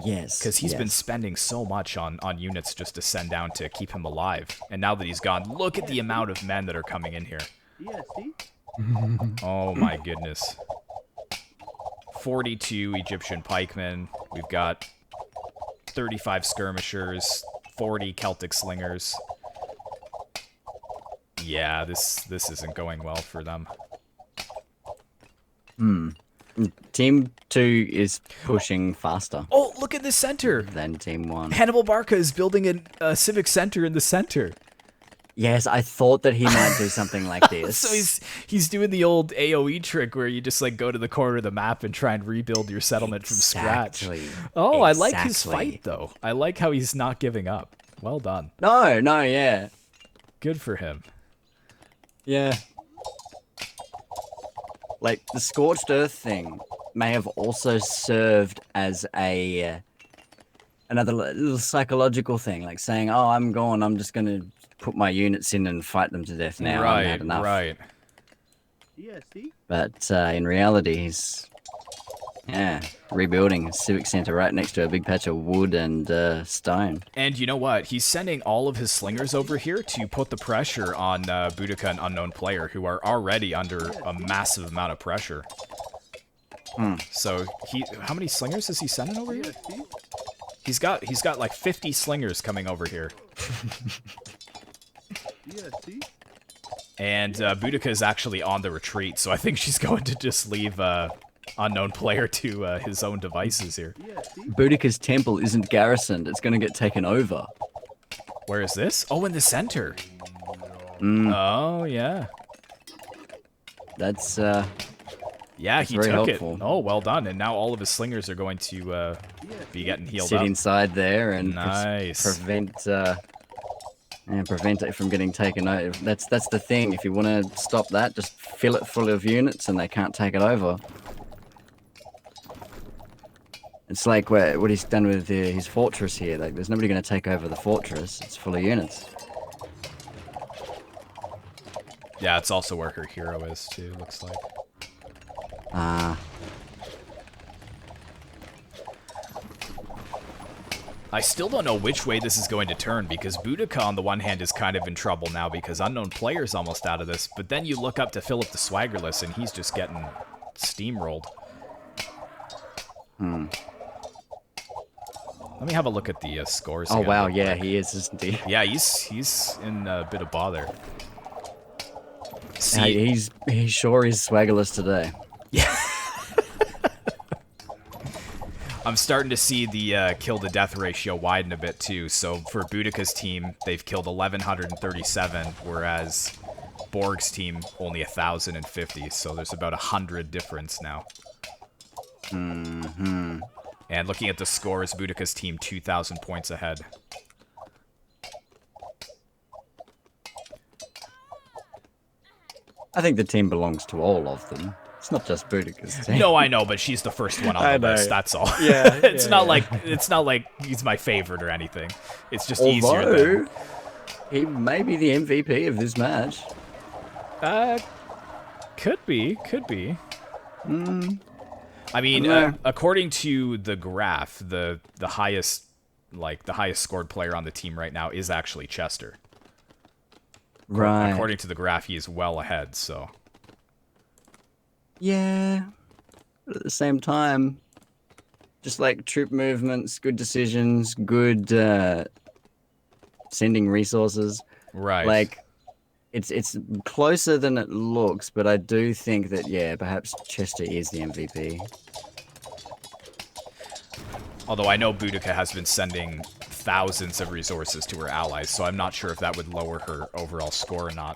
Yes. Because he's been spending so much on units just to send down to keep him alive. And now that he's gone, look at the amount of men that are coming in here. Yeah, see? Oh my goodness. 42 Egyptian pikemen. We've got 35 skirmishers, 40 Celtic slingers. Yeah, this isn't going well for them. Team 2 is pushing faster Oh, look at the center. than Team 1. Hannibal Barca is building a civic center in the center. Yes, I thought that he might do something like this. So he's doing the old AoE trick where you just like go to the corner of the map and try and rebuild your settlement from scratch. Oh, I like his fight though. I like how he's not giving up. Well done. No, yeah. Good for him. Yeah. Like, the Scorched Earth thing may have also served as another little psychological thing, like saying, oh, I'm gone, I'm just going to put my units in and fight them to death now. I've had enough. Right. Yeah, see? But in reality, he's rebuilding a civic center right next to a big patch of wood and stone. And you know what? He's sending all of his slingers over here to put the pressure on Boudica and Unknown Player, who are already under a massive amount of pressure. So how many slingers is he sending over here? He's got like 50 slingers coming over here. Yeah, see? And Boudica is actually on the retreat, so I think she's going to just leave Unknown Player to his own devices here. Yeah, see? Boudica's temple isn't garrisoned. It's going to get taken over. Where is this? Oh, in the center. Oh, yeah. That's Yeah, he very took helpful. it. Oh, well done. And now all of his slingers are going to be getting healed sit up. inside there and Nice. prevent and prevent it from getting taken over. That's the thing. If you want to stop that, just fill it full of units and they can't take it over. It's like what he's done with his fortress here. Like, there's nobody going to take over the fortress. It's full of units. Yeah, it's also where her hero is too, looks like. I still don't know which way this is going to turn, because Boudica on the one hand is kind of in trouble now because unknown player's almost out of this, but then you look up to Philip the Swaggerless and he's just getting steamrolled. Let me have a look at the scores. Oh again wow, real yeah, quick. he is, isn't he? Yeah, he's in a bit of bother. See, He sure is swaggerless today. yeah. I'm starting to see the kill-to-death ratio widen a bit, too. So for Boudica's team, they've killed 1,137, whereas Borg's team only 1,050. So there's about 100 difference now. Mm-hmm. And looking at the scores, Boudica's team 2,000 points ahead. I think the team belongs to all of them. It's not just Boudica's team. No, I know, but she's the first one on I the know. list. That's all. Yeah, it's yeah, not yeah. like he's my favorite or anything. It's just easier Although, than. he may be the MVP of this match. Could be. I mean, Yeah. according to the graph, the highest scored player on the team right now is actually Chester. Right. According to the graph, he is well ahead. So. Yeah. But at the same time, just like troop movements, good decisions, good sending resources. Right. Like, it's closer than it looks, but I do think that, yeah, perhaps Chester is the MVP. Although I know Boudica has been sending thousands of resources to her allies, so I'm not sure if that would lower her overall score or not.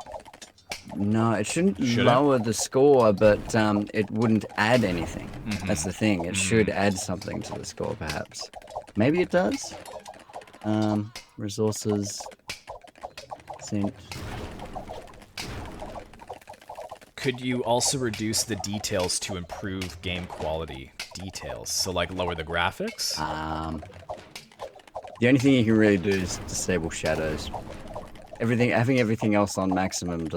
No, it shouldn't Should it? lower the score, but it wouldn't add anything. That's the thing. It should add something to the score, perhaps. Maybe it does. Resources. Sent. Could you also reduce the details to improve game quality? Details. So, like, lower the graphics? The only thing you can really do is disable shadows. Having everything else on maximum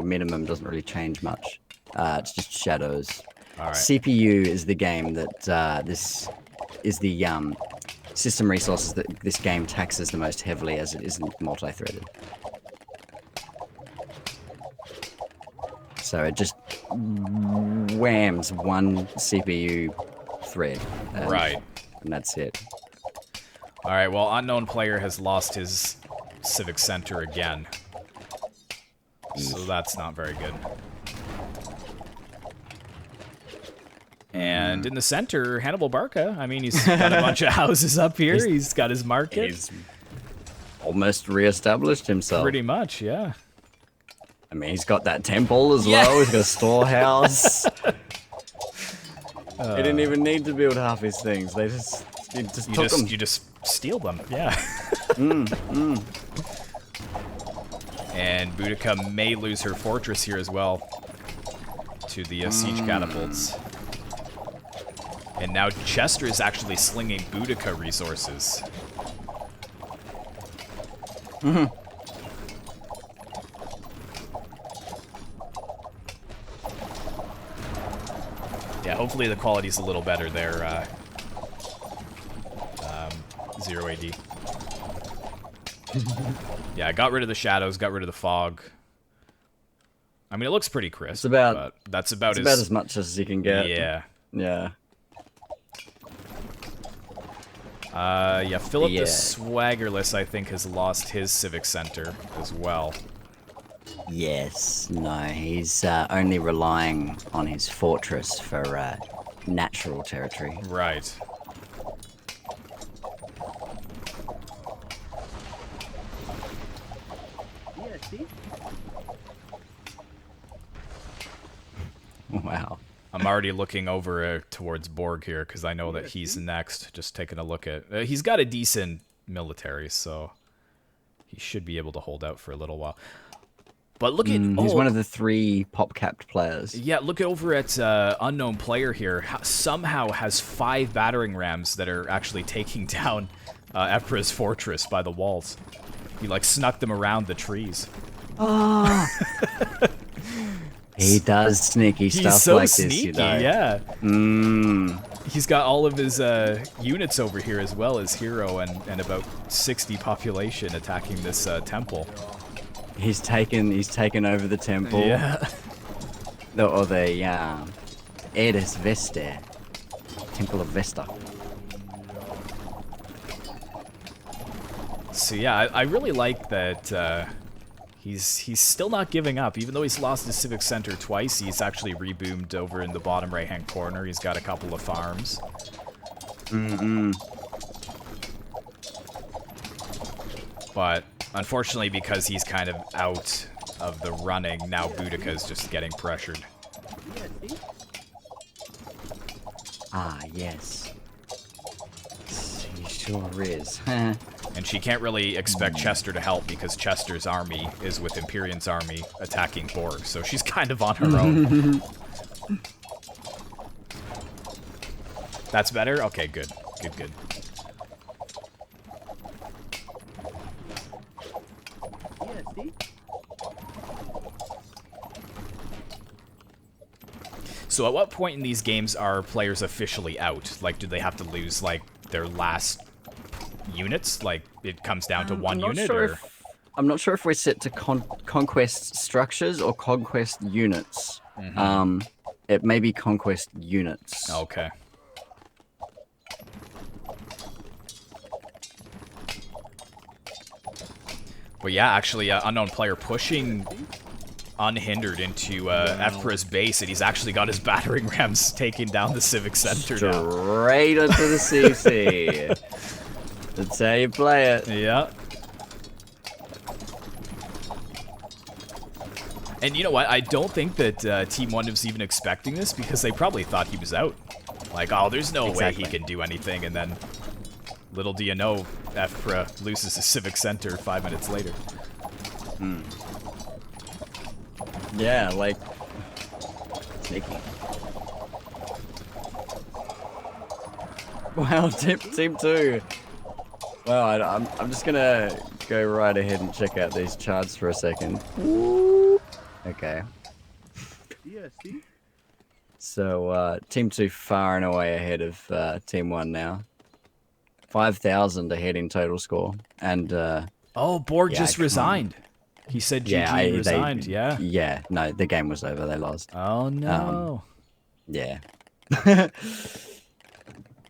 minimum doesn't really change much. It's just shadows. All right. CPU is the game that this is the system resources that this game taxes the most heavily, as it isn't multi-threaded. So it just whams one CPU thread. Right. And that's it. All right, well, unknown player has lost his civic center again. So that's not very good. And in the center, Hannibal Barca. I mean, he's got a bunch of houses up here. He's got his market. He's almost reestablished himself. Pretty much, yeah. I mean, he's got that temple as well. He's got a storehouse. He didn't even need to build half his things. He just took them. You just steal them, yeah. And Boudica may lose her fortress here as well to the siege catapults. And now Chester is actually slinging Boudica resources. Yeah, hopefully the quality's a little better there, 0 AD. Yeah, I got rid of the shadows, got rid of the fog. I mean, it looks pretty crisp. But that's about as much as you can get. Yeah. Yeah. Yeah, Philip the Swaggerless, I think, has lost his civic center as well. Yes. No, he's only relying on his fortress for natural territory. Right. Yeah, see? Wow. I'm already looking over towards Borg here because I know that he's next. Just taking a look at... he's got a decent military, so he should be able to hold out for a little while. But look at He's one of the 3 pop-capped players. yeah, look over at unknown player here. Somehow has 5 battering rams that are actually taking down Ephra's fortress by the walls. He like snuck them around the trees. Oh. He does sneaky stuff so like sneaky, this, you know. Yeah. He's got all of his units over here as well as hero and about 60 population attacking this temple. He's taken over the temple. Yeah. The Eris Vesta. Temple of Vesta. So yeah, I really like that he's still not giving up. Even though he's lost his civic center twice, he's actually reboomed over in the bottom right-hand corner. He's got a couple of farms. But unfortunately, because he's kind of out of the running, now Boudica's just getting pressured. Ah, yes. He sure is. And she can't really expect Chester to help because Chester's army is with Empyrean's army attacking Borg, so she's kind of on her own. That's better? Okay, good. Good. So at what point in these games are players officially out? Like, do they have to lose, like, their last units? Like, it comes down to one unit? I'm not sure if we're set to conquest structures or conquest units. It may be conquest units. Okay. But yeah, actually, unknown player pushing unhindered into Ephra's base, and he's actually got his battering rams taking down the civic center now. Straight into the CC. That's how you play it. Yeah. And you know what? I don't think that Team 1 was even expecting this because they probably thought he was out. Like, oh, there's no way he can do anything, and then little do you know, Ephra loses his civic center 5 minutes later. Yeah, like sneaky. Wow, team 2. Well, I'm just gonna go right ahead and check out these charts for a second. Okay. Yeah, see? So team 2 far and away ahead of team 1 now. 5,000 ahead in total score, and Oh, Borg just resigned. He said GG and resigned, yeah? Yeah, no, the game was over. They lost. Oh, no. Yeah.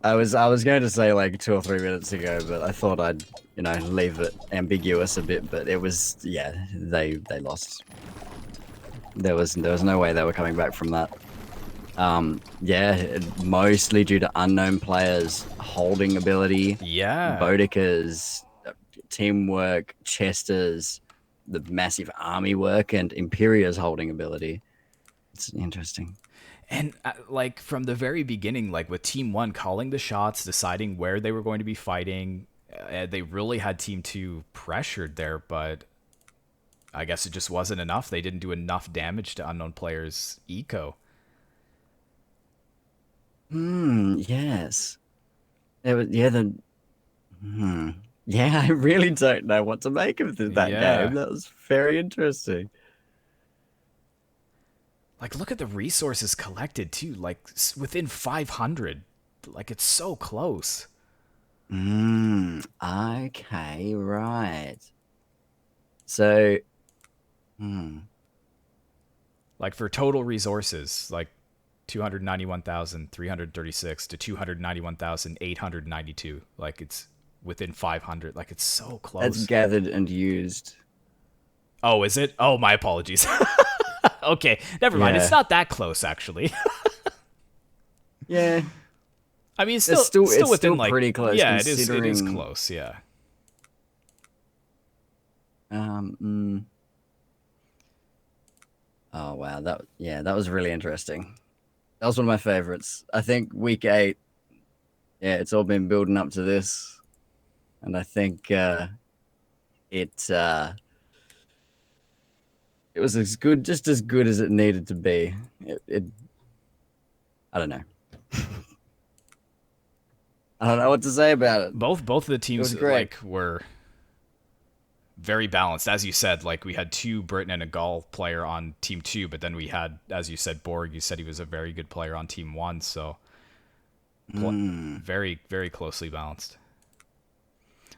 I was going to say like 2 or 3 minutes ago, but I thought I'd, leave it ambiguous a bit, but it was, yeah, they lost. There was no way they were coming back from that. Yeah, mostly due to unknown players' holding ability. Yeah. Boudica's teamwork, Chester's, the massive army work, and Imperia's holding ability. It's interesting. And like from the very beginning, like with Team 1 calling the shots, deciding where they were going to be fighting, they really had Team 2 pressured there, but I guess it just wasn't enough. They didn't do enough damage to unknown players' eco. Yes. It was, yeah, yeah, I really don't know what to make of that game. That was very interesting. Like, look at the resources collected, too. Like, within 500. Like, it's so close. Okay, right. So, Like, for total resources, like, 291,336 to 291,892. Like, it's within 500. Like, it's so close. That's gathered and used. Oh, is it? Oh, my apologies. Okay, never mind. It's not that close, actually. Yeah. I mean, it's still within, still like, pretty close. Yeah, it is close, yeah. Oh, wow. That was really interesting. That was one of my favorites. I think week 8, yeah, it's all been building up to this. And I think it it was as good, just as good as it needed to be. It I don't know. I don't know what to say about it. Both of the It was teams great. like were very balanced, as you said. Like we had two Britain and a Gaul player on team 2, but then we had, as you said, Borg. You said he was a very good player on team 1, so very very closely balanced.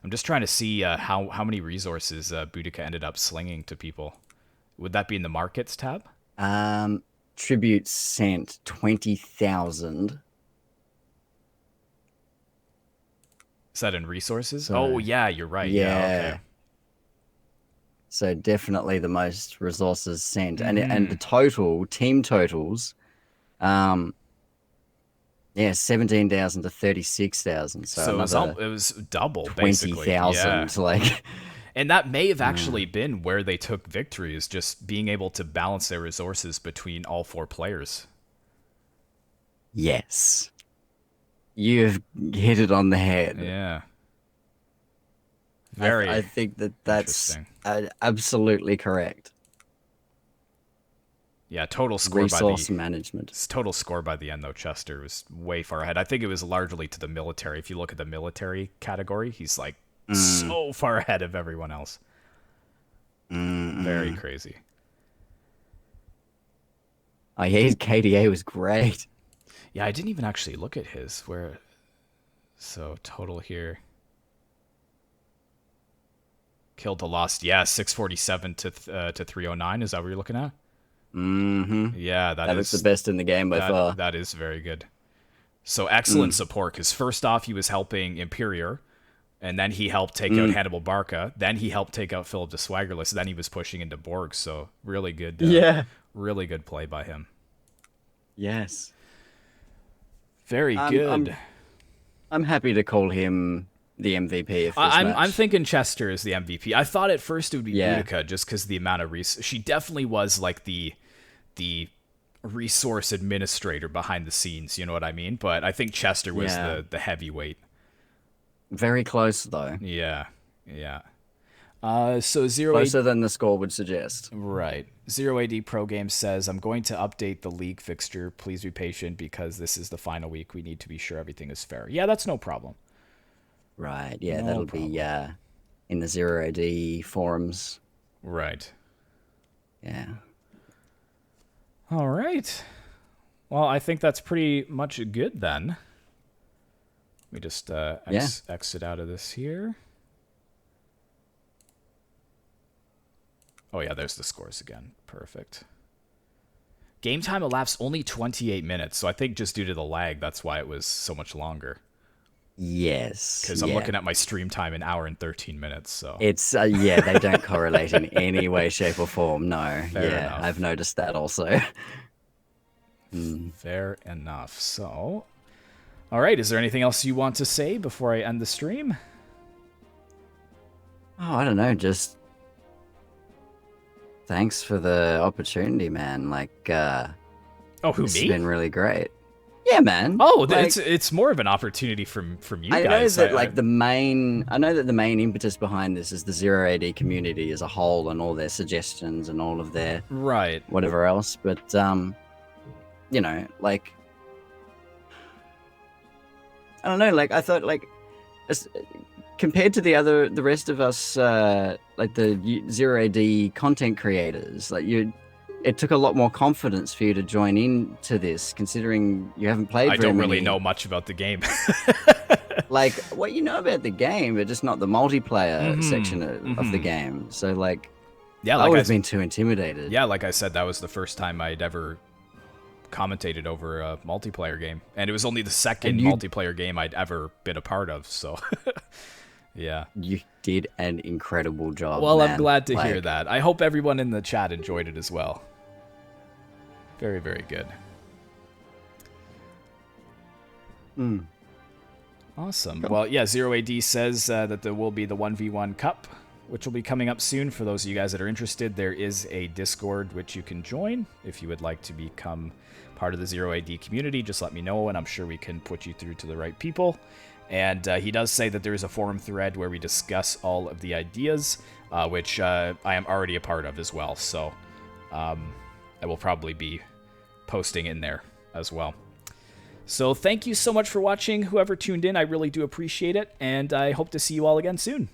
I'm just trying to see how many resources Boudica ended up slinging to people. Would that be in the markets tab? Tribute sent 20,000. Is that in resources? So, Oh yeah, you're right. Yeah. Okay. So definitely the most resources sent, and Mm-hmm. the total team totals, 17,000 to 36,000. So So another it was double basically. 20,000. Yeah. Like, And that may have actually been where they took victory, is just being able to balance their resources between all 4 players. yes, you've hit it on the head. Yeah. Very I think that's interesting. absolutely correct. Yeah, total score Resource management. total score by the end though, Chester was way far ahead. I think it was largely to the military. If you look at the military category, he's like so far ahead of everyone else. Very crazy. Oh yeah, his KDA was great. Yeah, I didn't even actually look at his. So total here. Killed to lost. Yeah, 647 to 309. Is that what you're looking at? Mm-hmm. Yeah, That was the best in the game by far. That is very good. So excellent support, because first off, he was helping Imperior, and then he helped take out Hannibal Barca. Then he helped take out Philip de Swaggerless. Then he was pushing into Borg. So really good. Really good play by him. Yes. Very good. I'm happy to call him the MVP of this match. I'm thinking Chester is the MVP. I thought at first it would be Yeah. Boudica, just because the amount of she definitely was like the resource administrator behind the scenes. You know what I mean? But I think Chester was Yeah. the heavyweight. Very close though. Yeah. So zero Closer than the score would suggest. Right. Zero AD Pro Game says, I'm going to update the league fixture. Please be patient because this is the final week. We need to be sure everything is fair. Yeah, that's no problem. Right. Yeah, No that'll problem. be in the Zero AD forums. Right. Yeah. All right. Well, I think that's pretty much good then. Let me just exit out of this here. Oh, yeah, there's the scores again. Perfect. Game time elapsed only 28 minutes, so I think just due to the lag, that's why it was so much longer. Yes. Because I'm looking at my stream time, an hour and 13 minutes, so... It's they don't correlate in any way, shape, or form. No. Fair enough. I've noticed that also. Fair enough. So, all right, is there anything else you want to say before I end the stream? Oh, I don't know. Just thanks for the opportunity, man. Like, Oh, who, it's me? been really great. Yeah, man. Oh, like, it's more of an opportunity from you I know guys. that I know that the main impetus behind this is the Zero AD community as a whole and all their suggestions and all of their Right. whatever else. But you know, like, I don't know. Like, I thought, like, compared to the rest of us, like the Zero AD content creators, like it took a lot more confidence for you to join into this, considering you haven't played. I don't really know much about the game. Like, what you know about the game, but just not the multiplayer section of the game. So, like, Yeah, I like would have been too intimidated. Yeah, like I said, that was the first time I'd ever commentated over a multiplayer game, and it was only the second multiplayer game I'd ever been a part of. So, yeah. You did an incredible job. Well, man. I'm glad to hear Like, that. I hope everyone in the chat enjoyed it as well. Very, very good. Awesome. Cool. Well, yeah, Zero AD says that there will be the 1v1 Cup, which will be coming up soon. For those of you guys that are interested, there is a Discord which you can join if you would like to become part of the Zero AD community. Just let me know, and I'm sure we can put you through to the right people. And he does say that there is a forum thread where we discuss all of the ideas, which I am already a part of as well. So I will probably be posting in there as well. So thank you so much for watching, whoever tuned in. I really do appreciate it, and I hope to see you all again soon.